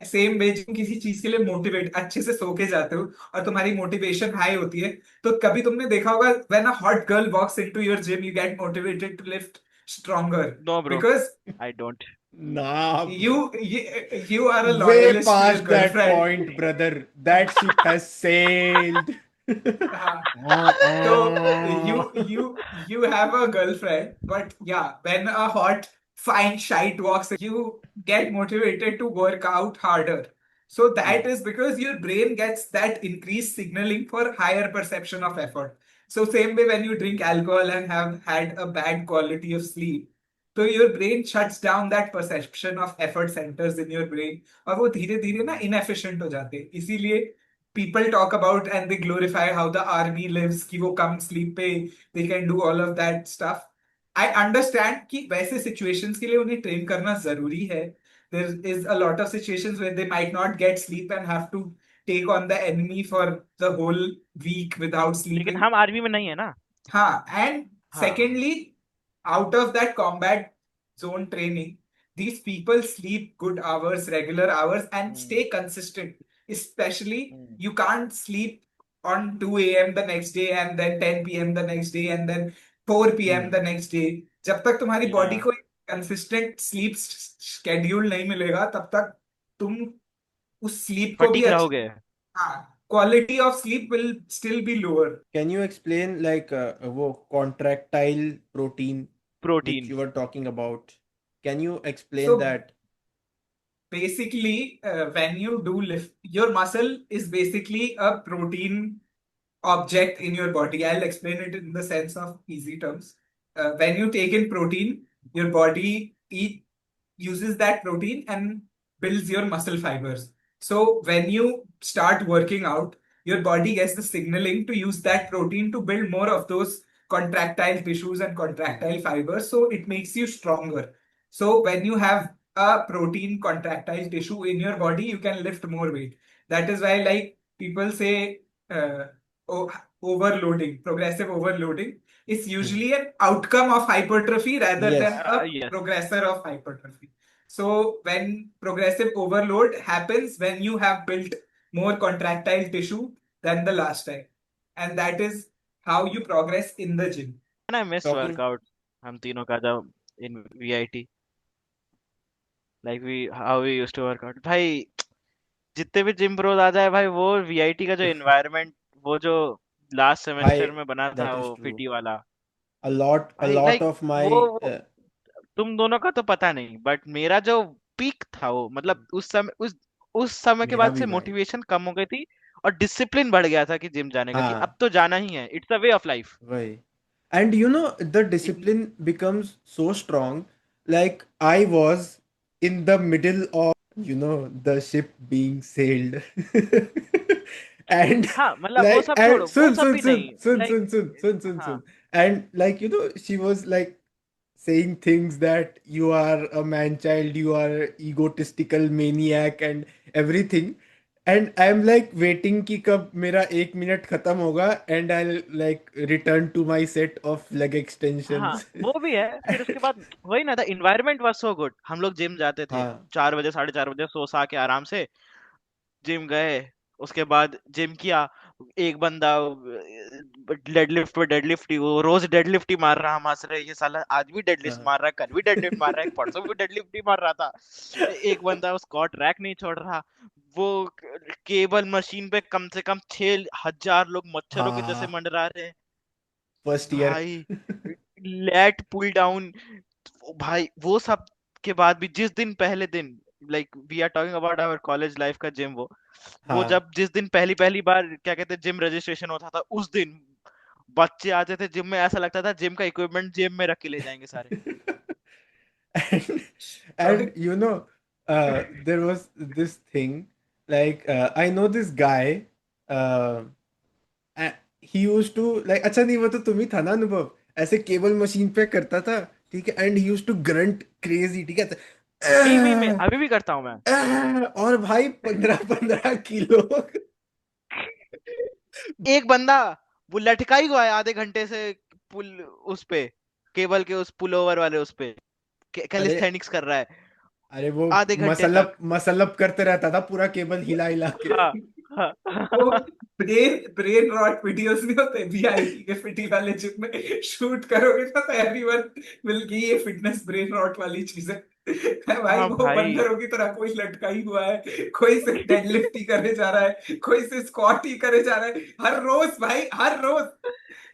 S3: Same way तुम किसी चीज के लिए motivate अच्छे से सो के जाते हो और तुम्हारी मोटिवेशन हाई होती है, तो कभी तुमने देखा होगा when a hot girl walks into your gym you get motivated to lift stronger
S2: No, bro,
S3: because
S2: I don't.
S1: Nah,
S3: you are a
S1: way
S3: loyalist to your
S1: past that
S3: girlfriend.
S1: point, brother. That ship has sailed.
S3: हाँ, so you have a girlfriend, but yeah, when a hot fine shite walks, you get motivated to work out harder. So that
S1: Hmm.
S3: is because your brain gets that increased signaling for higher perception of effort. So same way when you drink alcohol and have had a bad quality of sleep, so your brain shuts down that perception of effort centers in your brain और वो धीरे धीरे ना inefficient हो जाते हैं. इसीलिए people talk about and they glorify how the army lives कि वो कम sleep पे they can do all of that stuff. I understand कि वैसे situations के लिए उन्हें train करना जरूरी है. There is a lot of situations where they might not get sleep and have to take on the enemy for the whole week without
S2: लेकिन
S3: sleeping.
S2: हम आर्मी में नहीं है ना.
S3: हाँ, and
S2: हाँ.
S3: secondly, out of that combat zone training, these people sleep good hours, regular hours, and
S2: Hmm.
S3: stay consistent. Especially,
S2: Hmm.
S3: you can't sleep on 2 a.m. the next day and then 10 p.m. the next day and then 4 p.m.
S1: Hmm.
S3: the next day. जब तक तुम्हारी body
S2: Yeah.
S3: को consistent sleep schedule नहीं मिलेगा, तब तक तुम उस स्लीप को भी
S2: फटीक
S3: अच्छा,
S2: रहोगे.
S3: हाँ, quality of sleep will still be lower.
S1: Can you explain like वो contractile protein which
S2: protein.
S1: you were talking about? Can you explain
S3: So
S1: that?
S3: basically, when you do lift, your muscle is basically a protein object in your body. I'll explain it in the sense of easy terms. When you take in protein, your body uses that protein and builds your muscle fibers. So when you start working out, your body gets the signaling to use that protein to build more of those contractile tissues and
S1: Hmm.
S3: contractile fibers. So it makes you stronger. So when you have a protein contractile tissue in your body, you can lift more weight. That is why, like, people say, overloading, progressive overloading is
S1: Hmm.
S3: usually an outcome of hypertrophy rather than
S1: Yes.
S3: a
S2: Yes.
S3: progressor of hypertrophy. So when progressive overload happens when you have built more contractile tissue than the last time, and that is how you progress in the gym.
S2: And I miss
S1: Talking.
S2: workout हम तीनों का जब in VIT, like we how we used to work out भाई, जितने भी gym Broz आ जाए भाई, वो वीआईटी का जो एनवायरनमेंट, वो जो लास्ट सेमेस्टर
S1: I
S2: में बना था
S1: that is
S2: वो
S1: true.
S2: फिटी वाला,
S1: A
S2: भाई
S1: lot
S2: लाइक
S1: of
S2: वो,
S1: my
S2: तुम दोनों का तो पता नहीं, बट मेरा जो पीक था वो, मतलब उस समय के
S1: मेरा
S2: बाद
S1: भी
S2: से
S1: भाई.
S2: मोटिवेशन कम हो गई थी और डिसिप्लिन बढ़ गया था कि जिम जाने का, कि
S1: हाँ
S2: अब तो जाना ही है, it's a way of life.
S1: वही. And you know the discipline becomes so strong. Like I was in the middle of the ship being sailed. And
S2: हाँ मतलब वो
S1: like
S2: सब
S1: and
S2: छोड़ो, वो
S1: soon
S2: सब
S1: soon
S2: भी
S1: soon
S2: नहीं,
S1: soon
S2: like
S1: soon soon soon soon
S2: हाँ
S1: soon and like she was like saying things that you are a man child, you are egotistical maniac and everything. And I'm like waiting कि कब मेरा 1 minute खत्म होगा and I'll like return to my set of leg
S2: हाँ,
S1: extensions.
S2: वो भी है। फिर उसके बाद वही ना, the environment was so good. हम लोग जिम जाते थे
S1: हाँ
S2: 4 बजे, 4:30 बजे, सो सा के आराम से जिम गए। उसके बाद जिम किया, एक बंदा डेडलिफ्ट पे डेडलिफ्ट ही, वो रोज डेडलिफ्ट ही मार रहा, हम हंस रहे, ये साला आज भी डेडलिफ्ट
S1: हाँ
S2: मार रहा है, कल भी डेडलिफ्ट मार रहा है, परसों भी डेडलिफ्ट ही मार रहा था। एक बंदा स्क्वाट रैक नहीं छोड़ रहा, वो केबल मशीन पे कम से कम 6,000 लोग मच्छरों के जैसे
S1: हाँ
S2: मंडरा रहे हैं
S1: फर्स्ट ईयर.
S2: भाई। लेट पुल डाउन भाई, वो सब के बाद भी जिस दिन पहले दिन, like we are talking about our college life का जिम, वो
S1: हाँ.
S2: जब जिस दिन पहली पहली बार क्या कहते हैं जिम रजिस्ट्रेशन होता था, उस दिन बच्चे आते थे जिम में, ऐसा लगता था जिम का इक्विपमेंट जेब में रख के ले जाएंगे सारे।
S1: and,
S3: So,
S1: and there was this thing like I know this guy. uh, he use to like अच्छा नहीं वो तो तुम ही था ना अनुभव ऐसे केबल मशीन पे करता था ठीक है and he use to grunt crazy ठीक है तो,
S2: मैं
S1: "आह,
S2: अभी भी करता हूँ मैं।
S1: आह", और भाई 15-15 किलो.
S2: एक बंदा वो लटका ही हुआ है आधे घंटे से, पुल उस पे, केबल के उस पुल ओवर वाले उस पे
S1: अरे
S2: कैलिस्थेनिक्स कर रहा है
S1: अरे वो
S2: आधे घंटे
S1: मसलब
S2: तक।
S1: मसलब करते रहता था पूरा केबल हिला हिला के.
S2: हाँ हाँ।
S3: वो ब्रेन रॉट वीडियोस नहीं होते वीआईटी के फिटी वाले जिम में, शूट करोगे तो एवरीवन विल की ये फिटनेस ब्रेन रॉट वाली चीजें है भाई।
S2: हाँ
S3: वो
S2: भाई,
S3: बंदरों की तरह कोई लटका ही हुआ है, कोई सिर्फ डेडलिफ्ट ही करे जा रहा है, कोई सिर्फ स्क्वाट ही करे जा रहा है, हर रोज भाई, हर रोज।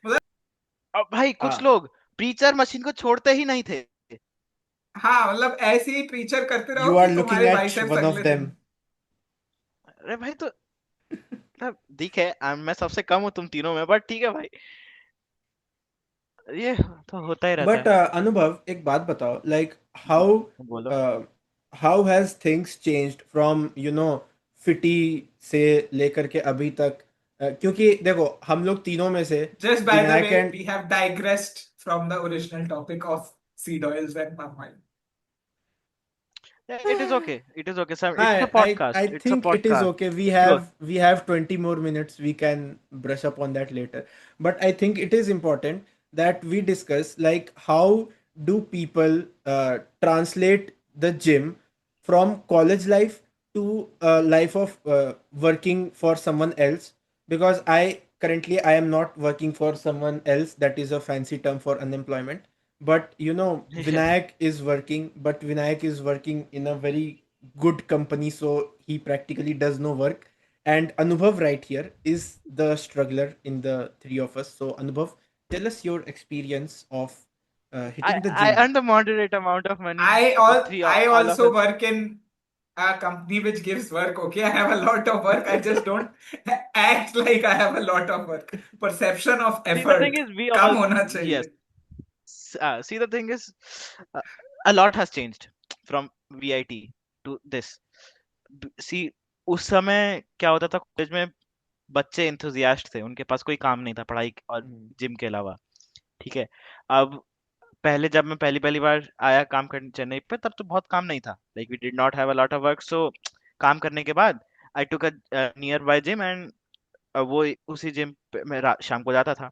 S3: मतलब
S2: अब भाई कुछ
S1: हाँ
S2: लोग प्रीचर मशीन को छोड़ते ही नहीं थे।
S3: हाँ, मतलब ऐसे ही प्रीचर करते रहो
S1: यू
S3: कि
S1: आर लुकिंग
S3: तुम्हारे
S1: एट
S3: बाइसेप्स
S1: वन ऑफ
S3: अगले
S1: देम.
S3: दिन।
S2: अरे भाई तो मतलब दिखे, मैं सबसे कम हूँ तुम तीनों में, बट ठीक है भाई, ये तो होता ही रहता
S1: बट
S2: है।
S1: अनुभव एक बात बताओ लाइक हाउ
S2: बोलो।
S1: How has things changed from फिटी से लेकर के अभी तक. क्योंकि देखो हम लोग तीनों में से
S3: Just by the
S1: Vinayak
S3: way,
S1: and
S3: we have digressed from the original topic of seed oils and palm oil.
S2: It is okay, it is okay sir, it's a
S1: I
S2: podcast, it's a
S1: think it is
S2: podcast,
S1: okay.
S2: Sure.
S1: We have 20 more minutes. We can brush up on that later. But I think it is important that we discuss like how do people translate the gym from college life to a life of working for someone else. Because I am not working for someone else. That is a fancy term for unemployment. But Vinayak is working, but Vinayak is working in a very good company, so he practically does no work. And Anubhav right here is the struggler in the three of us. So Anubhav, tell us your experience of hitting the
S2: I
S1: gym.
S2: earn the moderate amount of money, the three
S3: I
S2: all of
S3: also
S2: us।
S3: work in a company which gives work. Okay, I have a lot of work. I just don't act like I have a lot of work. Perception of
S2: See the thing
S3: effort
S2: is, we
S3: come
S2: all,
S3: होना
S2: yes,
S3: चाहिए.
S2: see the thing is, uh, a lot has changed from VIT to this। सी, उस समय क्या होता था college में, बच्चे enthusiast थे, उनके पास कोई काम नहीं था पढ़ाई और
S1: Hmm.
S2: जिम के अलावा, ठीक है। अब पहले जब मैं पहली पहली बार आया काम करने चेन्नई पे, तब तो बहुत काम नहीं था, like we did not have a lot of work. So काम करने के बाद I took a nearby gym, and वो उसी जिम पे मैं शाम को जाता था।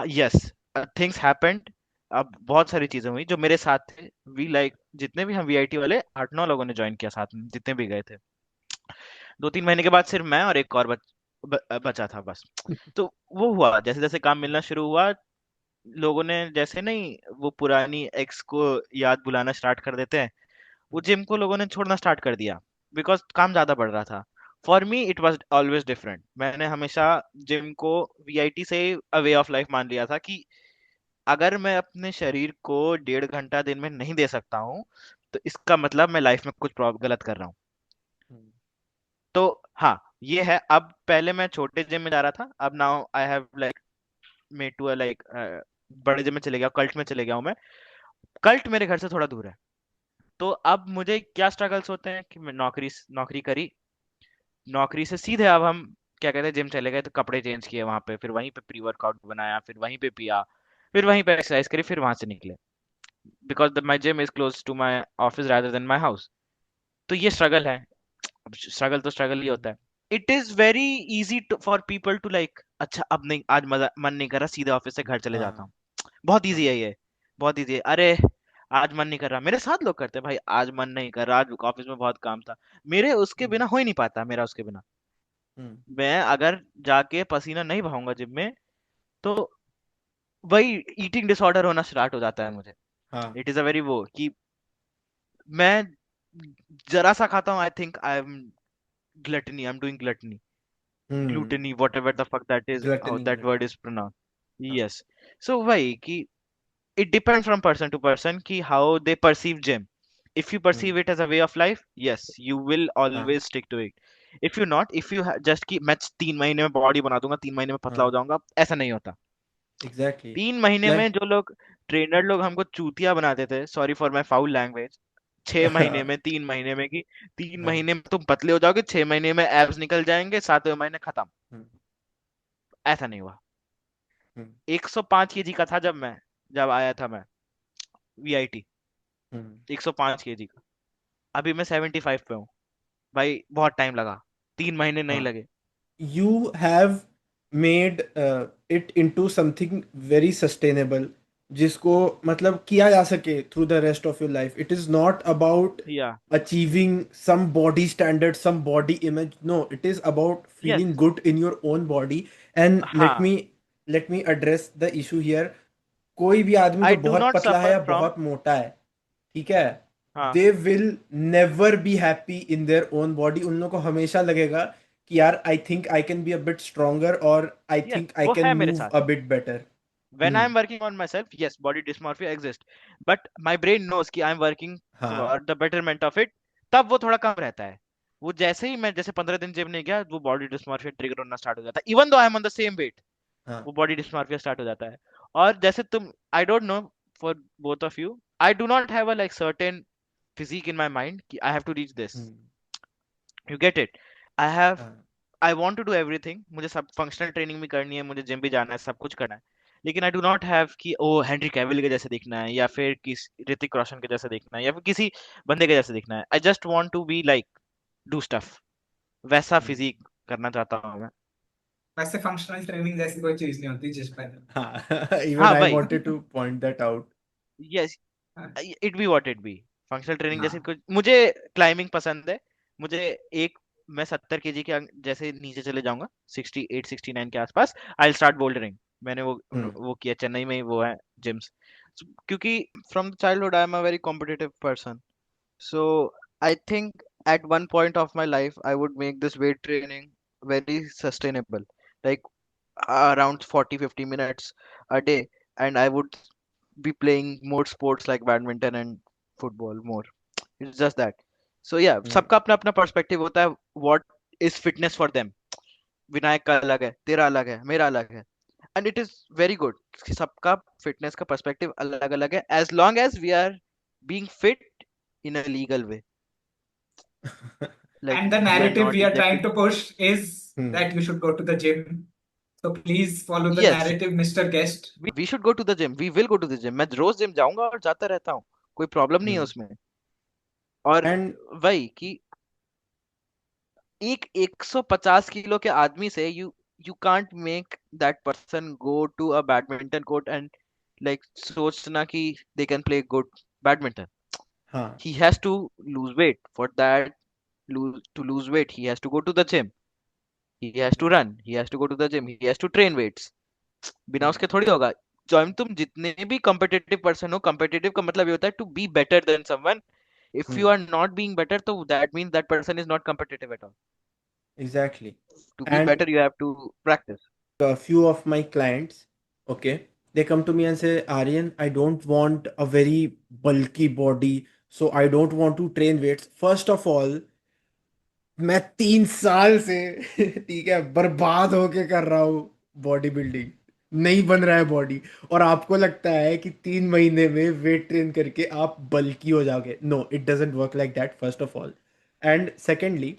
S2: Yes, things happened. अब बहुत सारी चीजें हुई जो मेरे साथ थे। वी लाइक जितने भी हम वीआईटी वाले 8-9 लोगों ने ज्वाइन किया साथ में, जितने भी गए थे। 2-3 महीने के बाद सिर्फ मैं और एक और बचा था बस। तो वो हुआ, जैसे जैसे काम मिलना शुरू हुआ, लोगों ने जैसे नहीं वो पुरानी एक्स को याद बुलाना स्टार्ट कर देते हैं, वो जिम को लोगों ने छोड़ना स्टार्ट कर दिया, बिकॉज काम ज्यादा बढ़ रहा था। For me it was always different. मैंने हमेशा जिम को वीआईटी से अ वे ऑफ लाइफ मान लिया था कि अगर मैं अपने शरीर को 1.5 घंटा दिन में नहीं दे सकता हूँ, तो इसका मतलब मैं लाइफ में कुछ गलत कर रहा हूँ। तो हाँ, ये है। अब पहले मैं छोटे जिम में जा रहा था, अब now I have like made to like बड़े जिम में चले गया, कल्ट में चले गया हूँ मैं। कल्ट मेरे घर से थोड़ा दूर है। तो अब मुझे क्या स्ट्रगल्स होते हैं कि मैं नौकरी नौकरी करी, नौकरी से सीधे अब हम क्या कहते हैं जिम चले गए, तो कपड़े चेंज किए वहां पे, फिर वहीं पे प्री वर्कआउट बनाया, फिर वहीं पे पिया, फिर वहीं पे एक्सरसाइज करी, फिर वहां से निकले, because my gym is close to my office rather than my house. तो ये स्ट्रगल है। अब स्ट्रगल तो स्ट्रगल ही होता है। It is very easy for people to like, अच्छा अब नहीं, आज मजा मन नहीं कर रहा, सीधे ऑफिस से घर चले जाता
S1: हाँ
S2: हूँ। बहुत इजी
S1: हाँ
S2: है ये, बहुत इजी है। अरे आज मन नहीं कर रहा, मेरे साथ लोग करते हैं भाई, आज मन नहीं कर रहा, आज ऑफिस में बहुत काम था। मेरे उसके
S1: हम्म
S2: बिना हो ही नहीं पाता, मेरा उसके बिना।
S1: हम्म,
S2: मैं अगर जाके पसीना नहीं बहाऊंगा जिम में, तो वही ईटिंग डिसऑर्डर होना स्टार्ट हो जाता है मुझे।
S1: हाँ
S2: इट इज अ वेरी वो कि मैं जरा सा खाता हूँ, I think I am gluttony, I am doing gluttony,
S1: hmm
S2: gluttony, whatever the fuck that is, how
S1: gluttony
S2: that word
S1: gluttony
S2: is pronounced.
S1: हाँ
S2: Yes. So वही कि it depends from person to person कि how they perceive gym. If you perceive
S1: hmm
S2: it as a way of life, yes, you will
S1: हाँ
S2: always stick to it. If you not, if you just कि मैं 3 महीने में body बना दूंगा, 3 महीने में पतला हो
S1: हाँ
S2: जाऊंगा, ऐसा नहीं होता।
S1: एग्जैक्टली
S2: 3 महीने में
S1: लाइक
S2: जो लोग ट्रेनर लोग हमको चूतिया बनाते थे, sorry for my foul language, 6 महीने में, 3 महीने में कि तीन
S1: हाँ
S2: महीने में तुम पतले हो जाओगे, 6 महीने में एब्स निकल जाएंगे, 7वें महीने खत्म,
S1: हम्म
S2: ऐसा नहीं हुआ।
S1: हम्म
S2: 105 केजी का था जब आया था मैं वीआईटी,
S1: हम्म
S2: 105 केजी का। अभी मैं 75 पे हूँ। भाई बहुत टाइम लगा, 3 महीने नहीं
S1: हाँ
S2: लगे।
S1: you have made it into something very sustainable जिसको मतलब किया जा सके through the rest of your life. It is not about
S2: या
S1: achieving some body standard, some body image. No, it is about
S2: yes,
S1: feeling good in your own body. And
S2: हाँ,
S1: let me address the issue here. कोई भी आदमी
S2: आई
S1: जो
S2: do
S1: बहुत
S2: not
S1: पतला है
S2: सफर
S1: या
S2: फ्रॉम,
S1: बहुत मोटा है, ठीक है,
S2: हाँ,
S1: they will never be happy in their own body. उन लोगों को हमेशा लगेगा कि यार I think I can be a bit stronger और आई
S2: यस,
S1: थिंक आई
S2: वो है
S1: कैन
S2: मेरे
S1: मूव
S2: साथ।
S1: A bit better.
S2: when I
S1: hmm
S2: am working on myself, yes, body dysmorphia exists, but my brain knows कि I am working
S1: हाँ
S2: for the betterment of it। तब वो थोड़ा कम रहता है। वो जैसे ही मैं जैसे 15 दिन जिम नहीं गया, वो बॉडी डिस्मॉर्फिया ट्रिगर होना स्टार्ट हो जाता है, even though I am on the same weight,
S1: हाँ
S2: वो बॉडी डिस्मॉर्फिया स्टार्ट हो जाता है। और जैसे तुम, I don't know for both of you, I do not have a like certain physique in my mind कि I have to reach this,
S1: hmm
S2: you get it. I have,
S1: हाँ
S2: I want to do everything, मुझे सब functional training भी करनी है, मुझे gym भी जाना है, सब कुछ करना है। लेकिन आई डू नॉट हैव कि ओ हेनरी कैविल के जैसे दिखना है, या फिर किस ऋतिक रोशन के जैसे दिखना है, या फिर किसी बंदे के जैसे दिखना है। I just want to be like do stuff, वैसा
S1: हम्म,
S2: फिजिक करना चाहता हूँ मैं।
S3: वैसे फंक्शनल ट्रेनिंग जैसी कोई चीज नहीं होती जिस पर
S1: हाँ इवन
S2: हाँ
S1: आई
S2: भाई,
S1: wanted two point that out.
S2: Yes, it be what it be. Functional training जैसे
S3: हाँ
S2: कुछ, मुझे क्लाइंबिंग पसंद है। मुझे एक, मैं 70 केजी के जैसे नीचे चले जाऊंगा, 68-69 के आसपास, आई स्टार्ट बोल्डरिंग। मैंने
S1: हम्म
S2: वो किया, चेन्नई में ही वो है जिम्स। क्योंकि from childhood I am a very competitive person, so I think at one point of my life I would make this weight training very sustainable, like around 40-50 minutes a day, and I would be playing more sports like badminton and football more. It's just that. So yeah,
S1: हम्म
S2: सबका अपना अपना perspective होता है, what is fitness for them। Vinayak का अलग है, तेरा अलग है, मेरा अलग है, and it is very good. सबका फिटनेस का पर्सपेक्टिव अलग अलग है, as long as we are being fit in a legal way, like
S3: and the
S2: we are
S3: narrative
S2: not
S3: we are trying
S2: injecting।
S3: to push is
S1: hmm
S3: that you should go to the gym So please follow the
S2: yes,
S3: narrative, Mr. Guest.
S2: we should go to the gym, we will go to the gym, मैं रोज gym जाऊंगा और जाता रहता हूँ, कोई problem नहीं है
S1: Hmm.
S2: उसमें। और
S1: And
S2: वही कि एक 150 किलो के आदमी से you can't make that person go to a badminton court and like सोचना कि they can play good badminton.
S1: हाँ,
S2: He has to lose weight. For that, to lose weight, he has to go to the gym. He has to run. He has to go to the gym. He has to train weights. बिना
S1: hmm,
S2: उसके थोड़ी होगा। जो तुम जितने भी competitive person हो, competitive का मतलब ये होता है to be better than someone. If you
S1: hmm,
S2: are not being better, तो that means that person is not competitive at all.
S1: exactly.
S2: To be
S1: And
S2: better, you have to practice.
S1: a few of my clients, okay, they come to me and say, Aryan, I don't want a very bulky body, so I don't want to train weights. First of all, मैं 3 साल से ठीक है बर्बाद होके कर रहा हूँ बॉडी बिल्डिंग, नहीं बन रहा है बॉडी, और आपको लगता है कि 3 महीने में वेट ट्रेन करके आप बल्की हो जाओगे? No, it doesn't work like that, first of all. And secondly,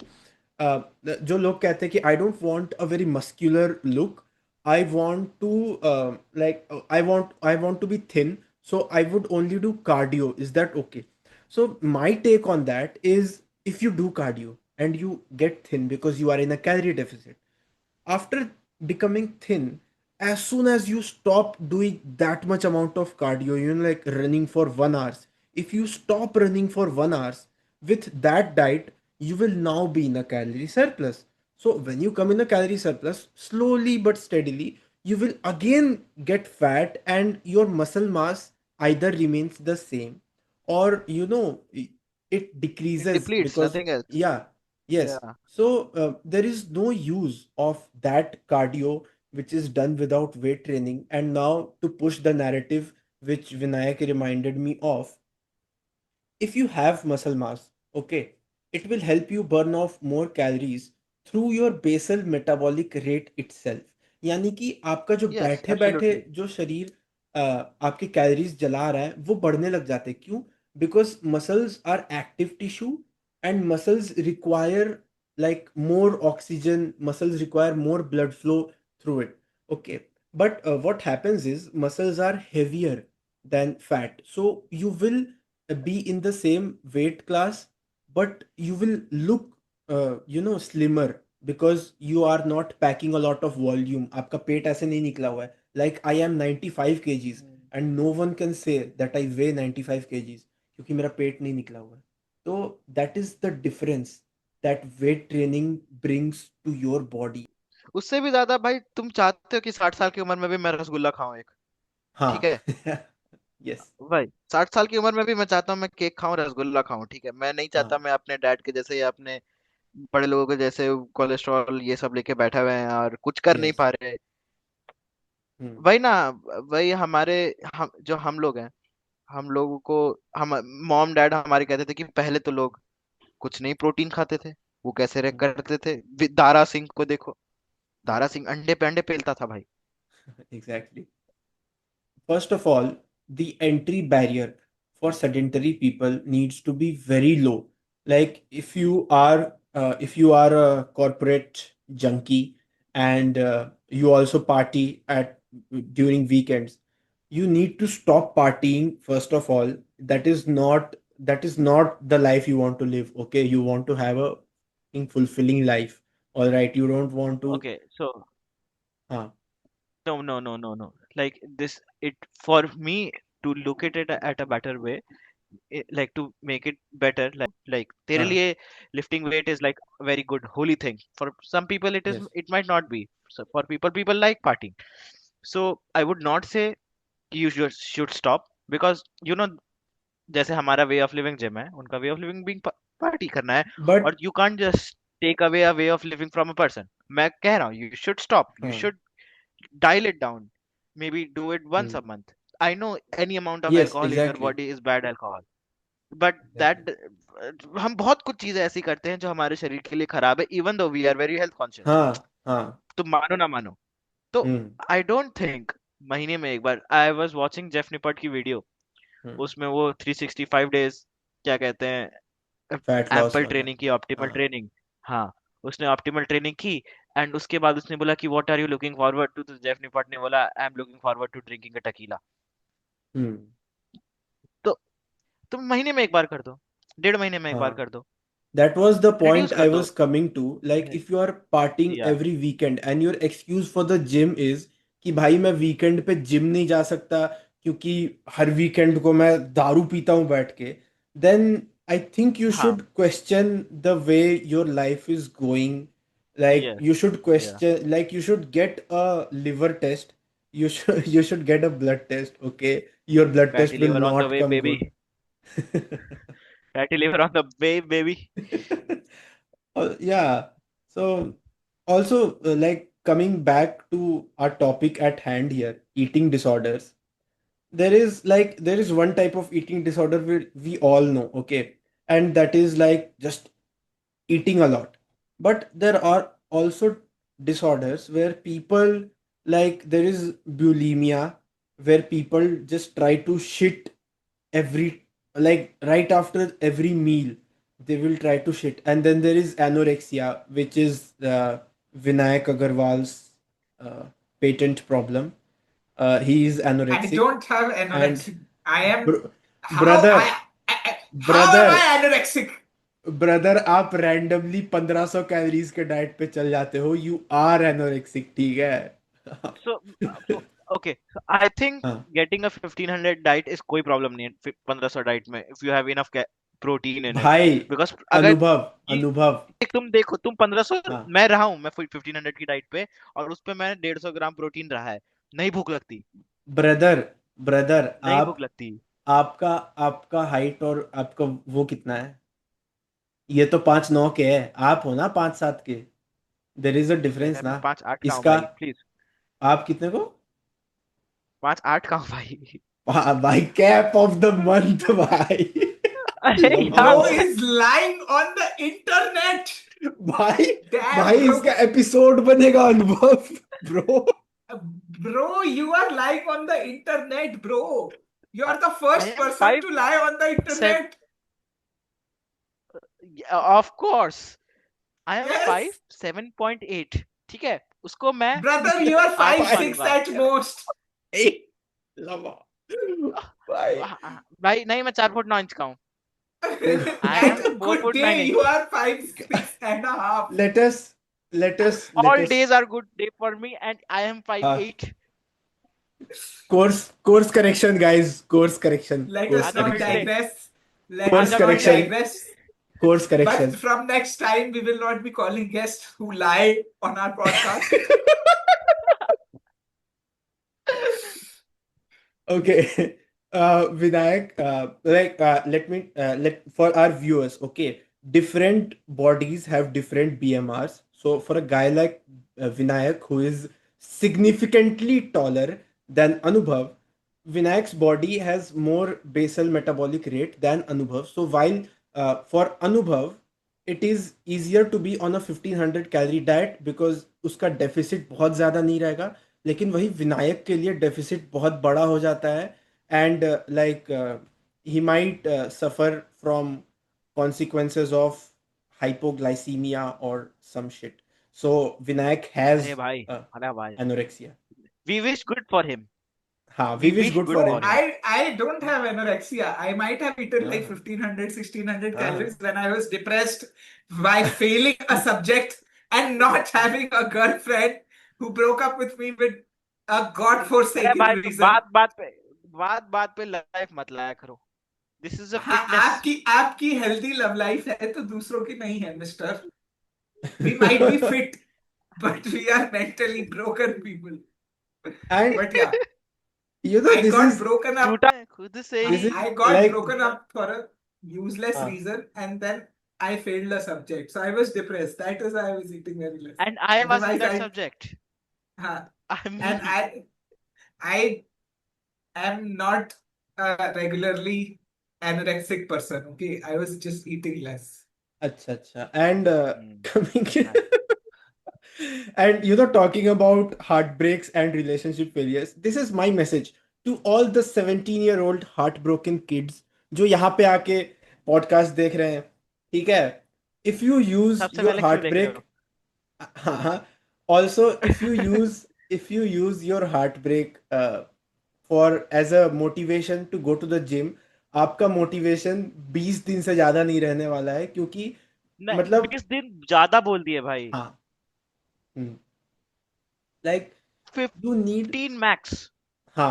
S1: जो लोग कहते हैं कि I don't want a very muscular look, I want to like I want to be thin, so I would only do cardio. Is that okay? So my take on that is, if you do cardio and you get thin because you are in a calorie deficit, after becoming thin, as soon as you stop doing that much amount of cardio, like running for 1 hour, if you stop running for 1 hour with that diet, you will now be in a calorie surplus. So when you come in a calorie surplus, slowly but steadily, you will again get fat, and your muscle mass either remains the same, or it
S2: It
S1: decreases,
S2: depletes,
S1: because
S2: nothing else.
S1: yeah, yes.
S2: Yeah.
S1: So there is no use of that cardio which is done without weight training. And now, to push the narrative which Vinayak reminded me of, if you have muscle mass, okay, it will help you burn off more calories through your basal metabolic rate itself. यानी कि आपका जो
S2: Yes,
S1: बैठे बैठे
S2: absolutely.
S1: जो शरीर आपकी calories जला रहा है, वो बढ़ने लग जाते हैं। क्यों? Because muscles are active tissue, and muscles require like more oxygen, muscles require more blood flow through it. Okay, but what happens is muscles are heavier than fat, so you will be in the same weight class, but you will look slimmer, because you are not packing a lot of volume. आपका पेट ऐसे नहीं निकला हुआ है, like I am 95 kgs,
S2: Mm.
S1: and no one can say that I weigh 95 kgs, क्योंकि मेरा पेट नहीं निकला हुआ है। तो that is the difference that weight training brings to your body.
S2: उससे भी ज्यादा भाई तुम चाहते हो कि 60 साल की उम्र में भी मैं रसगुल्ला खाऊं एक, ठीक
S1: हाँ।
S2: है?
S1: Yes.
S2: भाई 60 साल की उम्र में भी मैं चाहता हूँ मैं केक खाऊं, रसगुल्ला खाऊं, ठीक है? मैं नहीं चाहता
S1: हाँ।
S2: मैं अपने डैड के जैसे या अपने बड़े लोगों के जैसे कोलेस्ट्रॉल ये सब लेके बैठे हुए हैं और कुछ कर नहीं
S1: Yes.
S2: पा रहे।
S1: हम्म।
S2: वही ना, वही हमारे जो हम लोग हैं, हम लोगों को, हम मॉम डैड हमारे कहते थे कि पहले तो लोग कुछ नहीं प्रोटीन खाते थे, वो कैसे करते थे। दारा सिंह को देखो, दारा सिंह अंडे पे अंडे पेलता था भाई।
S1: Exactly. First of all, the entry barrier for sedentary people needs to be very low. Like, if you are a corporate junkie, and you also party at during weekends, you need to stop partying. First of all, that is not the life you want to live. Okay, you want to have a fulfilling life. All right, you don't want to.
S2: Okay, so
S1: Uh,
S2: no, no, no, no, no. Like this, it for me to look at it at a better way, like to make it better. Like तेरे
S1: uh,
S2: लिए lifting weight is like a very good holy thing. For some people,
S1: yes.
S2: it might not be. So for people like partying. So I would not say कि you should stop, because जैसे हमारा वे of living gym है, उनका way of living भी party करना है। और
S1: But
S2: you can't just take away a way of living from a person. मैं कह रहा हूँ you should stop, you
S1: uh,
S2: should dial it down, maybe do it once
S1: hmm,
S2: a month. I know any amount of
S1: yes,
S2: alcohol in your
S1: exactly.
S2: body is bad alcohol, but
S1: Exactly.
S2: हम बहुत कुछ चीजें ऐसी करते हैं जो हमारे शरीर के लिए खराब है, even though we are very health conscious.
S1: हाँ, हाँ।
S2: तुम मानो ना मानो, तो
S1: हुँ,
S2: आई डोंट थिंक महीने में एक बार, आई वॉज वॉचिंग जेफ निपट की वीडियो,
S1: हुँ।
S2: उसमें वो 365 डेज क्या कहते हैं,
S1: फैट लॉस
S2: एम्पल
S1: वाला।
S2: ट्रेनिंग की, ऑप्टिमल
S1: हाँ।
S2: ट्रेनिंग। हाँ, उसने ऑप्टिमल ट्रेनिंग की, एंड उसके बाद उसने बोला कि what are you looking forward to, तो जेफ निपॉट ने बोला I am looking forward to drinking a tequila.
S1: Hmm.
S2: तो तुम महीने में एक बार कर दो, 1.5 महीने में एक बार
S1: हाँ,
S2: कर दो,
S1: that was the
S2: reduce
S1: point I
S2: कर दो।
S1: was coming to. Like, if you are partying
S2: या
S1: every weekend and your excuse for the gym is कि भाई मैं वीकेंड पे जिम नहीं जा सकता क्योंकि हर वीकेंड को मैं दारू पीता हूँ बैठ के, then I think you
S2: हाँ,
S1: should question the way your life is going. Like,
S2: yes,
S1: you should
S2: या
S1: question, like you should get a liver test. You should get a blood test. Okay, your blood
S2: fatty
S1: test will
S2: liver on the
S1: not
S2: way
S1: come
S2: baby,
S1: good.
S2: Fatty liver on the way baby.
S1: Yeah. So also, like, coming back to our topic at hand here, eating disorders. There is one type of eating disorder we all know, okay, and that is like just eating a lot. But there are also disorders where people, like, there is bulimia, where people just try to shit every, like, right after every meal they will try to shit. And then there is anorexia, which is Vinayak Agarwal's uh, patent problem. He is
S3: I
S1: anorexic.
S3: don't have
S1: And
S3: anorexic. I am.
S1: br-
S3: How
S1: brother
S3: how am
S1: brother
S3: I anorexic?
S1: Brother, आप randomly 1500 calories के diet पे चल जाते हो, you are anorexic, ठीक है?
S2: So okay, I think
S1: हाँ
S2: getting a 1500 diet is कोई प्रॉब्लम नहीं है 1500 डाइट में, if you have enough protein in it.
S1: भाई,
S2: बिकॉज अगर
S1: अनुभव,
S2: ये
S1: अनुभव।
S2: तुम देखो, तुम 1500,
S1: हाँ
S2: मैं रहा हूँ, मैं 1500 की डाइट पे, और उस पे मैंने 150 ग्राम प्रोटीन रहा है, नहीं भूख लगती,
S1: ब्रदर, ब्रदर,
S2: नहीं
S1: आप
S2: भूख लगती।
S1: आपका आपका हाइट और आपका वो कितना है? ये तो 5'9" के है, आप हो ना 5'7" के। देर इज अ डिफरेंस
S2: मैं
S1: ना
S2: 5'8" का हूँ
S1: इसका।
S2: भाई, प्लीज।
S1: आप कितने को?
S2: 5'8" का हूँ भाई।
S1: भाई, कैप ऑफ द मंथ भाई।
S2: अरे यार,
S3: Bro
S1: लवाओ
S3: is lying on the internet.
S1: भाई।
S3: Damn,
S1: भाई,
S3: bro.
S1: इसका एपिसोड बनेगा, अनुभव bro.
S3: Bro, you are lying on the internet, bro. You are the
S2: I
S3: first
S2: am
S3: person
S2: five
S3: to lie on the
S2: seven,
S3: internet.
S2: Of course I am five
S3: Yes.
S2: 7.8, ठीक है, उसको मैं
S3: Brother, you are
S2: 8
S3: 5'6"
S2: मानूंगा।
S3: at most.
S1: ए, लवाओ भाई।
S2: भाई नहीं, मैं 4.9 का हूँ। I
S3: At
S2: am
S3: a
S2: four
S3: good
S2: foot nine
S3: day, you
S2: inch
S3: are 5'6.5".
S1: let us let
S2: All
S1: us
S2: days are good day for me, and I am five
S1: uh,
S2: eight.
S1: course correction, guys. Course correction.
S3: Let
S1: Course
S3: us
S2: आजा
S3: not
S2: फिर
S1: correction.
S2: से,
S3: digress. Let
S1: Course
S3: us
S2: आजा फिर
S3: not
S2: से।
S1: correction.
S3: digress.
S1: Course
S3: But
S1: correction.
S3: from next time, we will not be calling guests who lie on our podcast.
S1: Okay. Vinayak, let for our viewers, okay, different bodies have different BMRs. So for a guy like Vinayak, who is significantly taller than Anubhav, Vinayak's body has more basal metabolic rate than Anubhav. So while for Anubhav, it is easier to be on a 1500 calorie diet because उसका deficit बहुत ज़्यादा नहीं रहेगा, लेकिन वही विनायक के लिए deficit बहुत बड़ा हो जाता है। And like he might suffer from consequences of hypoglycemia or some shit. So Vinayak has
S2: अरे भाई,
S1: uh,
S2: अरे भाई,
S1: anorexia.
S2: we wish good for him.
S1: हाँ, we
S2: We
S1: wish
S2: wish
S1: good
S2: good
S1: for
S3: Bro,
S2: for
S1: him.
S2: him.
S3: I don't have anorexia. I might have eaten like
S1: हाँ
S3: 1500, 1600
S1: हाँ
S3: calories when I was depressed by failing a subject and not having a girlfriend who broke up with me with a
S2: अरे
S3: god-forsaken
S2: भाई,
S3: reason.
S2: बात बात पे life मत लाया करो। दिस इज अ
S3: हाँ,
S2: फिटनेस।
S3: आपकी हेल्दी लव लाइफ है तो दूसरों की नहीं है, mister. We might be fit, but we are mentally broken people.
S1: and
S3: But yeah, I
S1: this
S3: got
S1: is
S3: broken up.
S2: टूटा है खुद से
S1: this
S2: he.
S1: is
S3: I got
S1: like
S3: broken up for a useless
S1: हाँ
S3: reason, and then I failed a subject. So I was depressed. That is why I was eating very less.
S2: And I was in
S3: Otherwise,
S2: that subject,
S3: uh,
S2: I
S3: and
S2: me.
S3: I am not a regularly anorexic person. Okay, I was just eating less.
S1: अच्छा अच्छा and coming and talking about heartbreaks and relationship failures, this is my message to all the 17-year-old heartbroken kids जो यहाँ पे आके podcast देख रहे हैं, ठीक है? If you use
S2: सबसे
S1: your
S2: पहले क्यों देख रहे
S1: heartbreak,
S2: हो?
S1: हाँ, Also, if you use your heartbreak for as a motivation to go to the gym, आपका मोटिवेशन 20 दिन से ज्यादा नहीं रहने वाला है, क्योंकि
S2: नहीं,
S1: मतलब
S2: 20 दिन ज्यादा बोल दिए भाई।
S1: हाँ, लाइक यू नीड,
S2: 15 मैक्स।
S1: हाँ,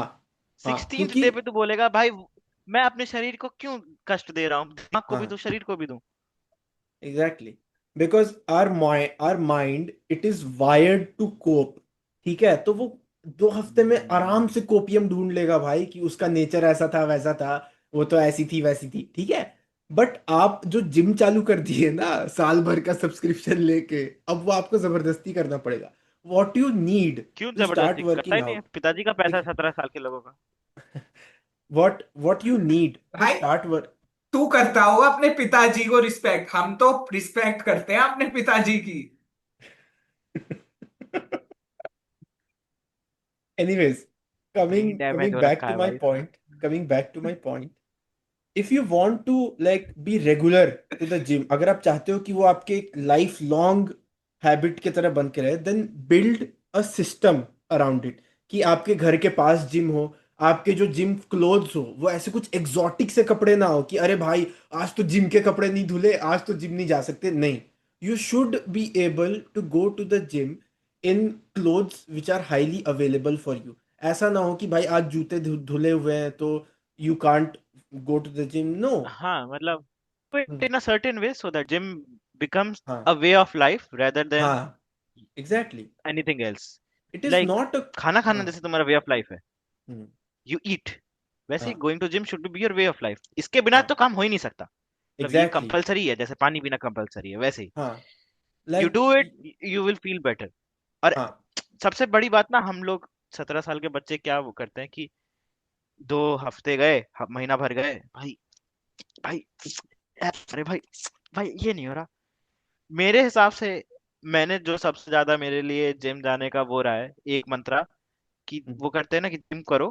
S1: हाँ
S2: 16th
S1: क्योंकि
S2: डे पे तू बोलेगा भाई मैं अपने शरीर को क्यों कष्ट दे रहा हूँ, दिमाग को भी
S1: हाँ
S2: दूं, शरीर को भी दूं।
S1: Exactly, because our mind it is wired to cope. ठीक है, तो वो 2 हफ्ते में आराम से कोपियम ढूंढ लेगा भाई कि उसका नेचर ऐसा था वैसा था, वो तो ऐसी थी वैसी थी, ठीक है। बट आप जो जिम चालू कर दिए ना, साल भर का सब्सक्रिप्शन लेके, अब वो आपको जबरदस्ती करना पड़ेगा। वॉट यू नीड
S2: क्यों
S1: टू स्टार्ट
S2: जबरदस्ती करता
S1: वर्किंग
S2: ही नहीं है,
S1: आउट,
S2: पिताजी का पैसा
S1: ठीक
S2: है
S1: है,
S2: 17 साल के लोगों का।
S1: वॉट यू नीड टू
S3: भाई
S1: स्टार्ट वर्क।
S3: तू करता होगा अपने पिताजी को रिस्पेक्ट, हम तो रिस्पेक्ट करते हैं अपने पिताजी की।
S1: Anyways,
S2: brain
S1: coming
S2: damage
S1: coming
S2: हो
S1: back
S2: रखा
S1: to
S2: है
S1: my
S2: भाई इसका।
S1: point, coming back to my point, if you want to like be regular to the gym, अगर आप चाहते हो कि वो आपके एक लाइफ लॉन्ग हैबिट की तरह बन के रहे, then build a system around it, कि आपके घर के पास जिम हो, आपके जो जिम क्लोथ्स हो वो ऐसे कुछ एग्जॉटिक से कपड़े ना हो कि अरे भाई आज तो जिम के कपड़े नहीं धुले, आज तो जिम नहीं जा सकते, नहीं। You should be able to go to the gym in clothes which are highly available for you. ऐसा ना हो कि भाई आज जूते धुले हुए हैं तो you can't go to the gym, no.
S2: हाँ मतलब
S1: Hmm.
S2: it in a certain way so that gym becomes
S1: हाँ,
S2: a way of life rather than
S1: हाँ exactly,
S2: anything else।
S1: It is
S2: like
S1: not a,
S2: खाना खाना
S1: हाँ,
S2: जैसे तुम्हारा वे of life है,
S1: हम्म,
S2: यू ईट, वैसे ही
S1: हाँ,
S2: going to gym should be your way of life. इसके बिना
S1: हाँ
S2: तो काम हो ही नहीं सकता। मतलब ये
S1: एग्जैक्टली,
S2: कंपलसरी है, जैसे पानी पीना कंपलसरी है वैसे ही
S1: हाँ
S2: you
S1: like,
S2: do it, you will feel better. और
S1: हाँ,
S2: सबसे बड़ी बात ना, हम लोग 17 साल के बच्चे क्या वो करते हैं कि 2 हफ्ते गए, महीना भर गए, भाई भाई अरे भाई भाई ये नहीं हो रहा। मेरे हिसाब से मैंने जो सबसे ज्यादा मेरे लिए जिम जाने का वो रहा है एक मंत्रा, कि
S1: हम्म,
S2: वो करते हैं ना कि जिम करो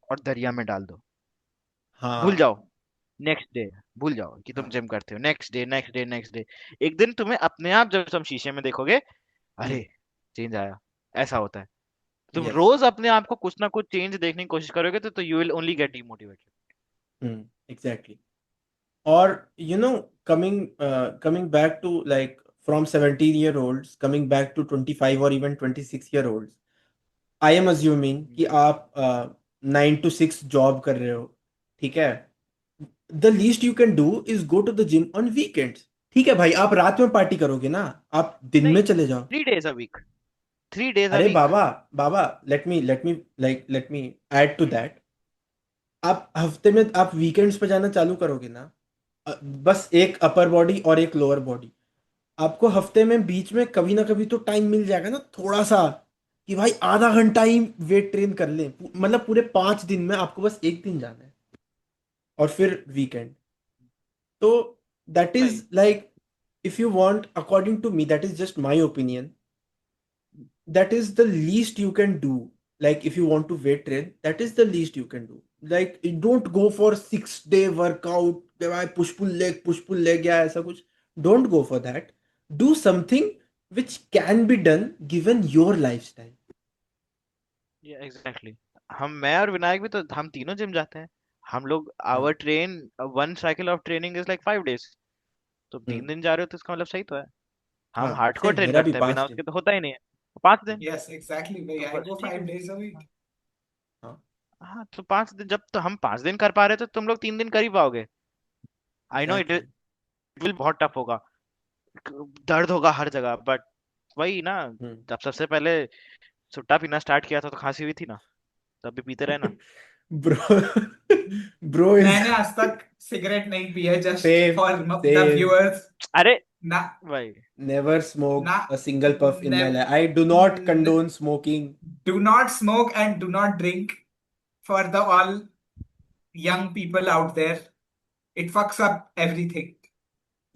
S2: और दरिया में डाल दो, भूल
S1: हाँ,
S2: जाओ। नेक्स्ट डे भूल जाओ कि तुम
S1: हाँ,
S2: जिम करते हो, next day next day next day. एक दिन तुम्हें अपने आप जब तुम शीशे में देखोगे, अरे चेंज आया, ऐसा होता है। तुम
S1: यस,
S2: रोज अपने आप को कुछ ना कुछ चेंज देखने की कोशिश करोगे तो you will only get demotivated.
S1: Exactly. और you know, coming back to like from 17-year-olds coming back to 25 or even 26-year-olds, I am assuming कि आप 9 to 6 जॉब कर रहे हो, ठीक है। The least you can do is go to the gym on weekends. ठीक है भाई, आप रात में पार्टी करोगे ना, आप दिन में
S2: नहीं,
S1: चले जाओ।
S2: 3 days a week, 3 days a
S1: अरे
S2: week।
S1: बाबा, बाबा, let me add to that. आप हफ्ते में आप वीकेंड्स पे जाना चालू करोगे ना, बस एक अपर बॉडी और एक लोअर बॉडी, आपको हफ्ते में बीच में कभी ना कभी तो टाइम मिल जाएगा ना थोड़ा सा, कि भाई आधा घंटा ही वेट ट्रेन कर ले, मतलब पूरे 5 दिन में आपको बस एक दिन जाना है और फिर वीकेंड। तो दैट
S2: भाई
S1: is like, if you want, according to me, that is just my opinion, that is the least you can do. Like if you want to weight train, that is the least you can do. Like you don't go for 6 day workout, push pull leg या ऐसा कुछ, don't go for that. Do something which can be done given your lifestyle.
S2: ये exactly मैं और विनायक भी तो हम तीनों जिम जाते हैं। हम लोग
S1: हाँ,
S2: our train, one cycle of training is like 5 days। तुम
S1: हम्म,
S2: 3 दिन जा रहे हो तो इसका मतलब सही तो है। हम
S1: हाँ
S2: हार्डकोर
S1: सेम,
S2: ट्रेन
S1: मेरा भी
S2: करते हैं, बिना
S1: 5 दिन।
S2: उसके तो होता ही नहीं है। 5 दिन
S3: यस एग्जैक्टली भाई,
S2: तो
S3: आई
S2: बस
S3: गो
S2: ठीक है।
S3: 5 days a week।
S1: हाँ,
S2: हाँ तो 5 दिन, जब तो हम 5 दिन कर पा रहे थे तो तुम लोग 3 दिन कर ही पाओगे। I know it
S1: exactly,
S2: will बहुत टफ होगा, दर्द होगा हर जगह, बट वही ना,
S1: हम्म।
S2: जब सबसे पहले सुट्टा पीना स्टार्ट किया था तो खांसी हुई थी ना, तब भी पीते रहे ना।
S1: Bro, bro is
S3: मैंने आज तक सिगरेट नहीं पी है, just
S1: same,
S3: for the
S1: same.
S3: Viewers.
S2: अरे
S3: ना
S2: भाई
S1: Never smoked
S3: ना
S1: a single puff in my
S3: ne,
S1: life. I do not condone smoking.
S3: do not smoke and do not drink, for the all young people out there. It fucks up everything.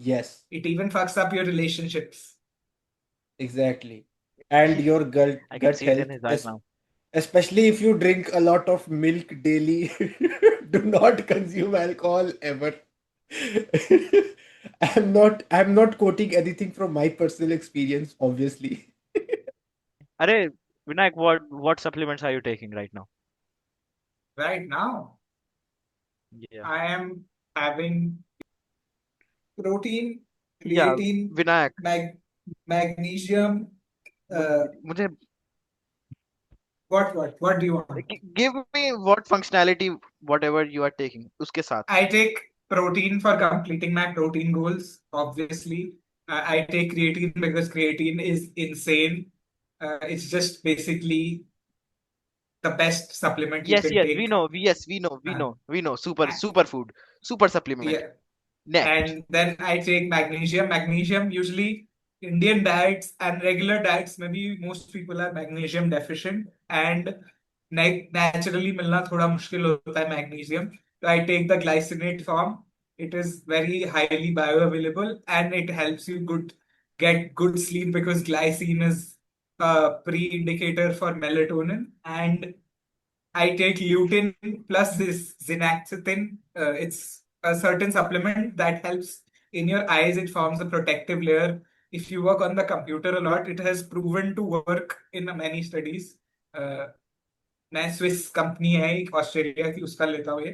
S1: Yes,
S3: It even fucks up your relationships.
S1: exactly. And your gut
S2: I can
S1: gut
S2: see it in
S1: health,
S2: his eyes now.
S1: especially if you drink a lot of milk daily. Do not consume alcohol ever. I'm not quoting anything from my personal experience, obviously.
S2: अरे Vinayak, what supplements are you taking right now?
S3: Right now,
S2: Yeah.
S3: I am having protein,
S2: Yeah,
S3: creatine,
S2: Vinayak,
S3: magnesium.
S2: मुझे
S3: What do you want?
S2: give me what functionality whatever you are taking उसके साथ.
S3: I take protein for completing my protein goals, obviously. I take creatine because creatine is insane. It's just basically the best supplement you
S2: Yes,
S3: can
S2: yes, we
S3: take.
S2: know. Yes, we know. We
S3: Uh,
S2: know. We know. Super,
S3: uh,
S2: super food, super supplement.
S3: yeah.
S2: Next.
S3: And then I take magnesium. Magnesium, usually Indian diets and regular diets, maybe most people are magnesium deficient and naturally मिलना थोड़ा मुश्किल होता है magnesium. So I take the glycinate form. It is very highly bioavailable and it helps you get good sleep because glycine is a pre-indicator for melatonin. And I take lutein plus this zenaxanthin. It's a certain supplement that helps in your eyes. It forms a protective layer. If you work on the computer a lot, it has proven to work in many studies. Uh, मैं Swiss company है एक Australia की उसका लेता हूँ ये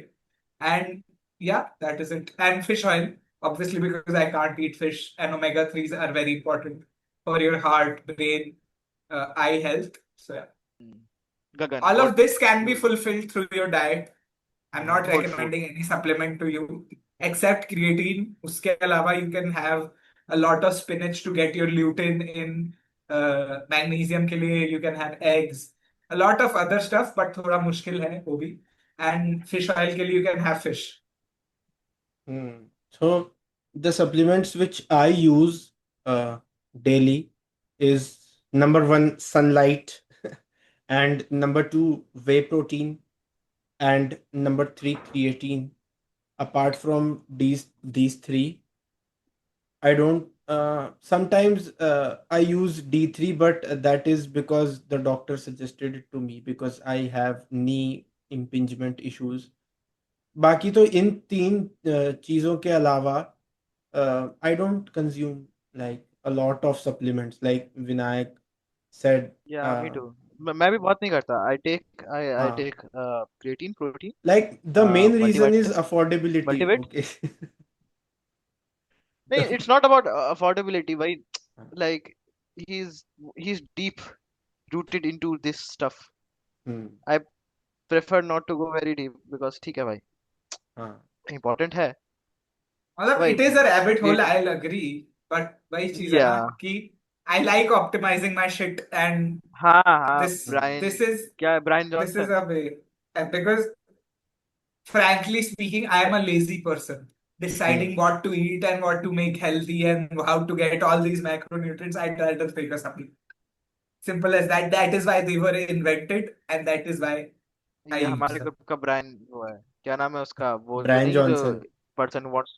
S3: and या that is it and fish oil obviously because I can't eat fish and omega 3s are very important for your heart brain eye health so yeah.
S2: Hmm. Gagan,
S3: All
S2: what
S3: of this can be
S2: you?
S3: fulfilled through your diet. I'm not
S2: What food?
S3: recommending any supplement to you except creatine. उसके अलावा you can have a lot of spinach to get your lutein in. Magnesium के लिए you can have eggs. A lot of other stuff, but थोड़ा मुश्किल है वो भी. And fish oil के लिए you can have fish.
S1: Hmm. So the supplements which I use uh, daily is number one sunlight, and number two whey protein, and number three creatine. Apart from these three, I don't. Sometimes I use D3, but that is because the doctor suggested it to me because I have knee impingement issues. बाकी तो इन तीन चीज़ों के अलावा I don't consume like a lot of supplements like Vinayak said.
S2: Yeah, me too. मैं भी बहुत नहीं करता. I
S1: हाँ,
S2: take creatine, protein,
S1: like the main reason is
S2: multivitamin,
S1: affordability.
S2: multivit.
S1: Okay.
S2: नहीं,
S1: The-
S2: it's not about affordability. भाई,
S1: हाँ,
S2: like he's he's deep rooted into this stuff.
S1: Hmm,
S2: I prefer not to go very deep because ठीक है भाई,
S1: हाँ,
S2: important है.
S3: मतलब
S2: भाई
S3: it is a rabbit hole,
S2: creatine.
S3: I'll agree. But वही चीज है ना
S2: Yeah.
S3: कि I like optimizing my shit and
S2: हाँ हाँ,
S3: this
S2: ब्रायन.
S3: this is
S2: क्या है, Brian
S3: this is
S2: Johnson.
S3: a way because frankly speaking, I am a lazy person.
S1: Hmm,
S3: Deciding what to eat and what to make healthy and how to get all these macronutrients, I'd rather take a supplement. Simple as that. That is why they were invented, and that is why I
S2: ये
S3: use
S2: हमारे
S3: them.
S2: Group का Brian वो है, क्या नाम है उसका, वो
S1: Brian
S2: नहीं जो
S1: Johnson
S2: person what's.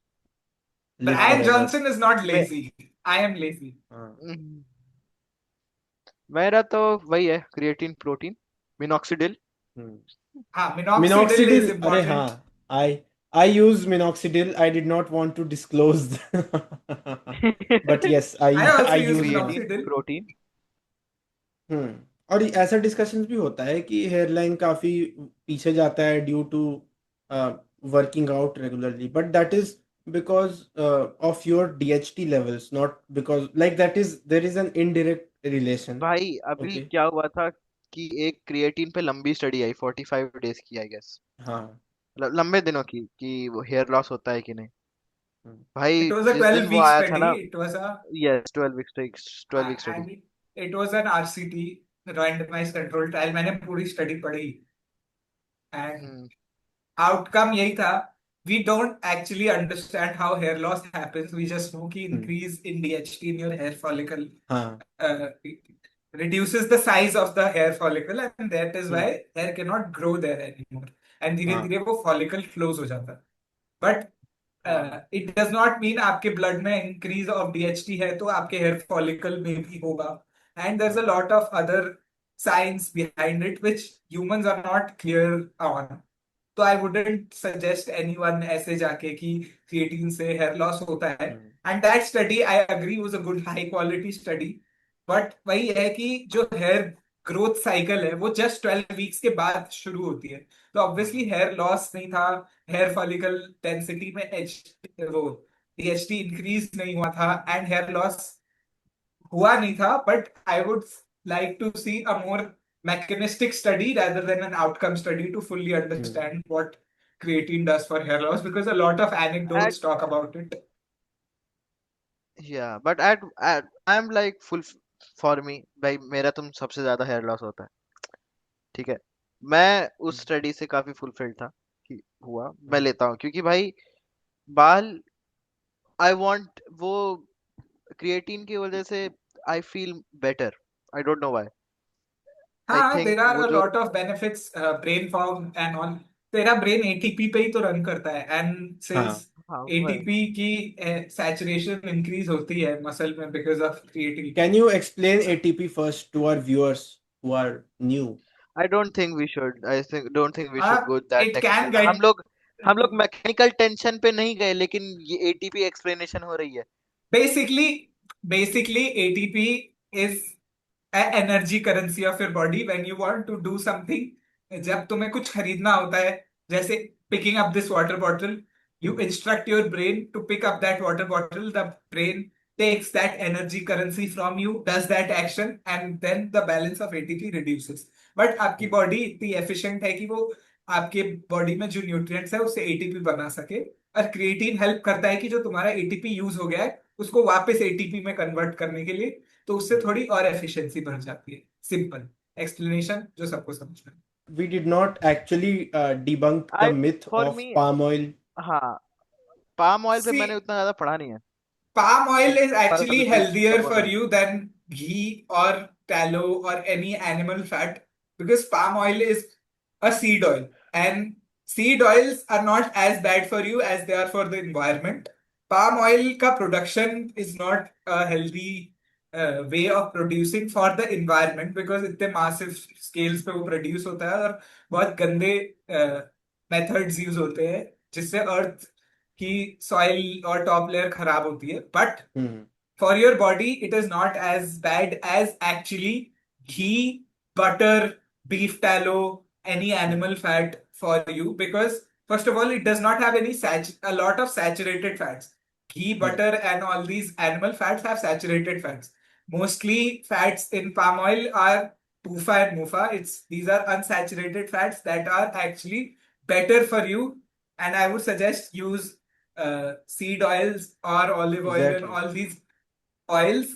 S1: live
S3: Brian
S2: हाँ
S1: forever.
S3: Johnson is not
S2: मैं
S3: lazy. I am lazy.
S1: हाँ.
S2: मेरा तो वही है, creatine, protein, minoxidil.
S1: Hmm.
S3: Minoxidil is
S1: Minoxidil, अरे
S3: important.
S1: हाँ, I use minoxidil. I did not want to disclose, but yes,
S3: I
S1: I
S3: also use
S1: use it.
S2: Creatine,
S3: minoxidil.
S2: Protein.
S1: Hmm. और ऐसा discussions भी होता है कि हेयर लाइन काफी पीछे जाता है due to working out regularly, but that is because of your DHT levels, not because like that is there is an indirect relation.
S2: भाई अभी
S1: Okay.
S2: क्या हुआ था कि एक क्रिएटिन पे लंबी स्टडी आई, 45 डेज की आई गेस,
S1: हाँ.
S2: लंबे दिनों की, कि वो हेयर लॉस होता है कि नहीं.
S1: हम्म.
S3: It
S2: भाई
S3: was a
S2: जिस दिन
S3: 12
S2: वो
S3: week
S2: आया था
S3: study.
S2: ना.
S3: It was a
S2: yes, 12 week study, 12 week study.
S3: and it was an RCT, randomized control trial. मैंने पूरी स्टडी पढ़ी and
S2: हम्म.
S3: outcome यही था. We don't actually understand how hair loss happens. We just know कि
S1: हम्म.
S3: increase in DHT in your hair follicle
S1: हाँ.
S3: reduces the size of the hair follicle and that is why
S1: hmm.
S3: hair cannot grow there anymore. And धीरे
S1: हाँ.
S3: धीरे वो follicle close हो जाता है. But
S2: हाँ.
S3: it does not mean आपके blood में increase of DHT है तो आपके hair follicle में भी होगा. And there's a
S1: हाँ.
S3: lot of other science behind it which humans are not clear on. तो आई वुडेंट सजेस्ट एनीवन ऐसे जाके कि क्रिएटिन से हेयर लॉस होता है
S1: hmm.
S3: And that study I agree was a good high quality study but वही है कि जो हेयर ग्रोथ साइकिल है वो जस्ट 12 वीक्स के बाद शुरू होती है। तो ऑब्वियसली हेयर लॉस नहीं था, हेयर फॉलिकल डेंसिटी में वो DHT इंक्रीज नहीं हुआ था, एंड हेयर लॉस हुआ नहीं था। But I would like to see a more mechanistic study rather than an outcome study to fully
S1: Hmm.
S3: understand what creatine does for hair loss, because a lot of
S2: at
S3: anecdotes talk about it.
S2: yeah but at I'm like full for me भाई मेरा तुम सबसे ज्यादा hair loss होता है ठीक है मैं उस स्टडी से काफी फुलफिल्ड था कि हुआ मैं
S1: Hmm.
S2: लेता हूँ क्योंकि भाई बाल आई वांट वो क्रिएटिन की वजह से I feel better I don't know why I
S3: हाँ,
S2: थिंक
S3: देर आर
S2: वो
S3: अ
S2: जो
S3: lot of benefits, brain form and all. तेरा ब्रेन एटीपी पे ही तो रन करता है, एंड
S1: हाँ,
S3: सिंस
S2: हाँ वो है
S3: एटीपी की सैचुरेशन इंक्रीज होती है मसल में because of creatine.
S1: can you explain ATP first to our viewers who are new?
S2: I don't think we should I think don't think we
S3: हाँ,
S2: should go that
S3: it can
S2: technical
S3: get
S2: हम लोग mechanical tension पे नहीं गए लेकिन ये ATP explanation हो रही है
S3: basically basically ATP is energy currency of your body when you want to do something. जब तुम्हें कुछ खरीदना होता है, जैसे picking up this water bottle, you
S1: Hmm.
S3: Instruct your brain to pick up that water bottle, the brain takes that energy currency from you, does that action, and then the balance of ATP reduces. But आपकी
S1: Hmm.
S3: Body इतनी efficient है कि वो आपके body में जो nutrients है उससे एटीपी बना सके। और क्रिएटिन हेल्प करता है कि जो तुम्हारा एटीपी यूज हो गया है उसको वापस एटीपी में कन्वर्ट करने के लिए, तो उससे
S1: Hmm.
S3: थोड़ी और एफिशिएंसी बढ़ जाती है। सिंपल एक्सप्लेनेशन जो सबको समझ में।
S1: We did not actually debunk the
S2: I
S1: myth
S2: for
S1: of
S2: me
S1: palm oil.
S2: हाँ पाम ऑयल पे
S3: सी,
S2: मैंने उतना ज्यादा पढ़ा नहीं है
S3: palm oil is
S2: पर
S3: actually
S2: बिल्कुल
S3: healthier
S2: सपोर्ट
S3: for
S2: है
S3: you than ghee or tallow or any animal fat, because palm oil is a seed oil, and seed oils are not as bad for you as they are for the environment. Palm oil ka production is not a healthy way of producing for the environment, because इतने massive scales पे वो produce होता है और बहुत गंदे methods use होते हैं जिससे अर्थ की सॉइल और टॉप लेयर खराब होती है। But
S1: Hmm.
S3: for your body, it is not as bad as actually ghee, butter, beef tallow, any
S1: Hmm.
S3: animal fat for you, because first of all, it does not have any a lot of saturated fats. Ghee,
S1: Hmm.
S3: butter, and all these animal fats have saturated fats. Mostly fats in palm oil are PUFA and MUFA. These are unsaturated fats that are actually better for you, and I would suggest use seed oils or olive oil and
S1: Exactly.
S3: all these oils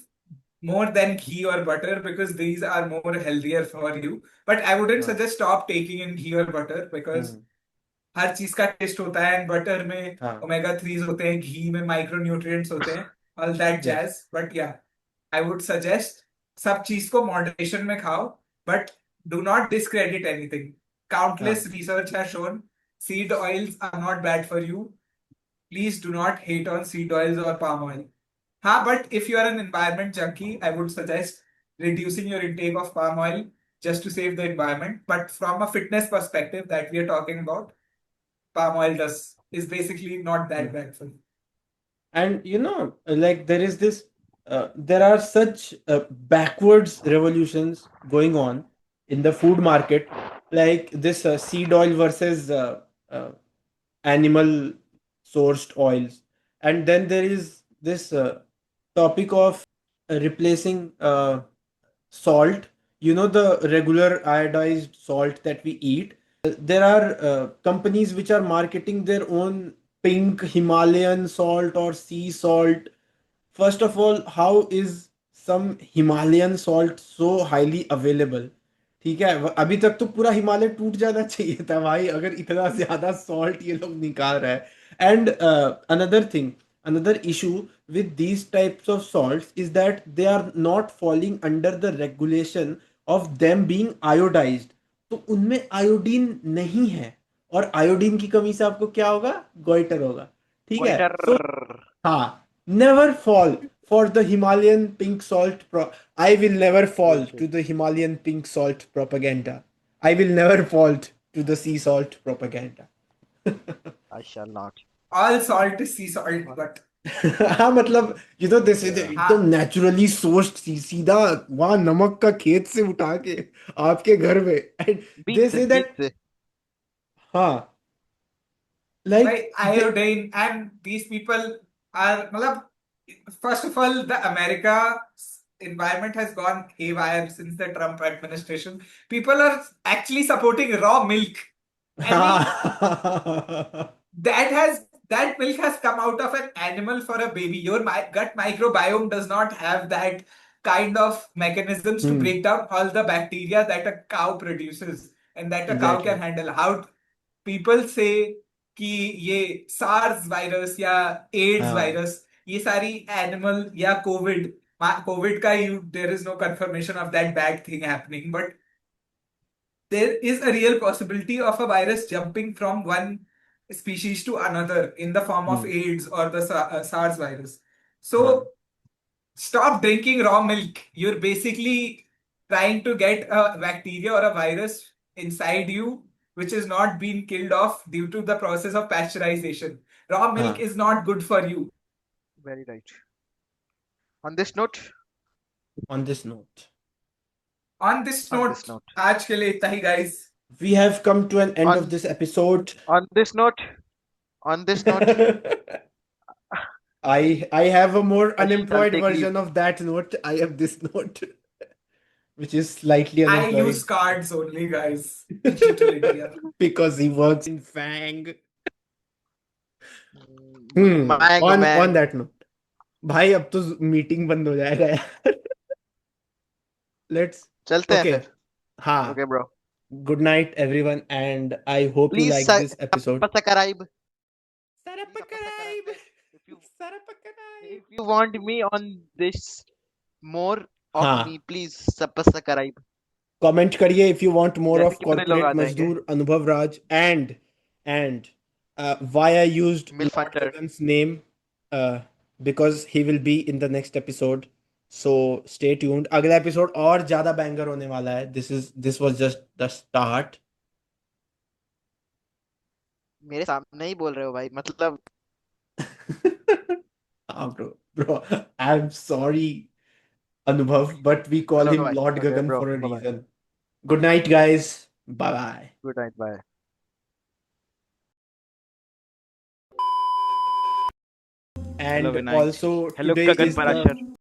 S3: more than ghee or butter, because these are more healthier for you. But I wouldn't
S1: हाँ.
S3: suggest stop taking in ghee or butter, because
S1: Hmm.
S3: हर चीज का test होता है, and butter में
S1: हाँ.
S3: Omega 3s होते हैं, घी में माइक्रो न्यूट्रिएंट्स होते हैं, all that
S1: Yes.
S3: Jazz. But या, आई वुड सजेस्ट सब चीज को मॉडरेशन में खाओ, but do not discredit anything.
S1: हाँ.
S3: Countless research has shown seed oils are not bad for you. Please do not hate on seed oils और palm oil. हाँ, but if you are an environment junkie, I would suggest reducing your intake of palm oil just to save the environment. But from a fitness perspective that we are talking about, palm oil does is basically not that
S1: Hmm.
S3: bad for you.
S1: And like there is this, there are such backwards revolutions going on in the food market, like this seed oil versus uh, animal sourced oils. And then there is this topic of replacing salt, the regular iodized salt that we eat. There are companies which are marketing their own pink Himalayan salt or sea salt. First of all, how is some Himalayan salt so highly available? ठीक है, अभी तक तो पूरा हिमालय टूट जाना चाहिए था भाई, अगर इतना ज्यादा सॉल्ट ये लोग निकाल रहे हैं। And another thing, another issue with these types of salts is that they are not falling under the regulation of them being iodized। तो उनमें आयोडीन नहीं है, और आयोडीन की कमी से आपको क्या होगा? गोइटर होगा। ठीक है,
S2: क्वाइटर
S1: सो हाँ, never fall for the Himalayan pink salt. I will never fall to
S2: bullshit
S1: the Himalayan pink salt propaganda. I will never fall to the sea salt propaganda.
S2: I shall not
S3: All salt is sea salt, but
S1: हाँ मतलब this is
S2: Yeah.
S1: एकदम naturally sourced सीधा वहां नमक का खेत से उठा के आपके घर में एंड
S2: Beach
S1: दे
S2: से
S1: से
S2: beach
S1: दैट
S2: से
S1: हाँ like
S3: By iodine, and these people are, matlab, first of all, the America environment has gone haywire since the Trump administration. People are actually supporting raw milk. I mean,
S1: हाँ
S3: that milk has come out of an animal for a baby. Your gut microbiome does not have that kind of mechanisms to
S1: hmm
S3: break down all the bacteria that a cow produces and that a cow can
S1: exactly
S3: handle. How people say कि ये SARS virus या AIDS
S1: हाँ
S3: virus, ये सारी animal या Covid, Covid का you there is no confirmation of that bad thing happening, but there is a real possibility of a virus jumping from one species to another in the form of
S1: hmm
S3: AIDS or the SARS virus.
S1: हाँ
S3: So stop drinking raw milk. You're basically trying to get a bacteria or a virus inside you, which is not being killed off due to the process of pasteurization. Raw milk
S1: हाँ
S3: is not good for you.
S2: Very right. On this note,
S1: on this note
S3: On this
S2: on this
S3: note,
S2: note,
S3: आज के लिए इतना ही guys.
S1: we have come to an end of
S2: on
S1: this episode.
S2: on this note, on this note,
S1: I have a more
S2: Ashish, I'll
S1: unemployed
S2: take leave.
S1: version of that note. I have this note, which is slightly
S3: I use
S1: unemployed
S3: cards only, guys. Digital India.
S1: because he works in Fang.
S2: Mang,
S1: On
S2: mang.
S1: that note, भाई अब तो meeting बंद हो जाएगा यार. Let's
S2: चलते हैं
S1: okay.
S2: फिर.
S1: हाँ.
S2: Okay, bro.
S1: Good night, everyone, and I hope you
S2: Please
S1: like this episode.
S2: subscribe. Please
S1: Sarapakaraib.
S2: subscribe. If you
S1: Sarapakaraib.
S2: if you want me on this more of
S1: हाँ.
S2: me, please subscribe.
S1: Comment करिए if you want more
S2: जैसे
S1: of
S2: कितने लोग
S1: corporate
S2: आ जाएंगे?
S1: Mazdoor Anubhav Raj and why I used
S2: Milf
S1: Lord
S2: Hunter.
S1: Gagan's name uh, because he will be in the next episode. So stay tuned. अगला episode और ज़्यादा banger होने वाला है. This was just the start.
S2: मेरे सामने ही बोल रहे हो भाई, मतलब
S1: Ah, bro, I'm sorry, Anubhav, but we call
S2: चलो
S1: him
S2: भाई.
S1: Lord
S2: Okay,
S1: Gagan
S2: bro.
S1: for a
S2: Bye bye.
S1: reason. Good night, guys. Bye bye.
S2: Good night. Bye.
S1: And
S2: Hello, Vinayak.
S1: also
S2: Hello,
S1: today
S2: Gagan
S1: is the
S2: Parashar.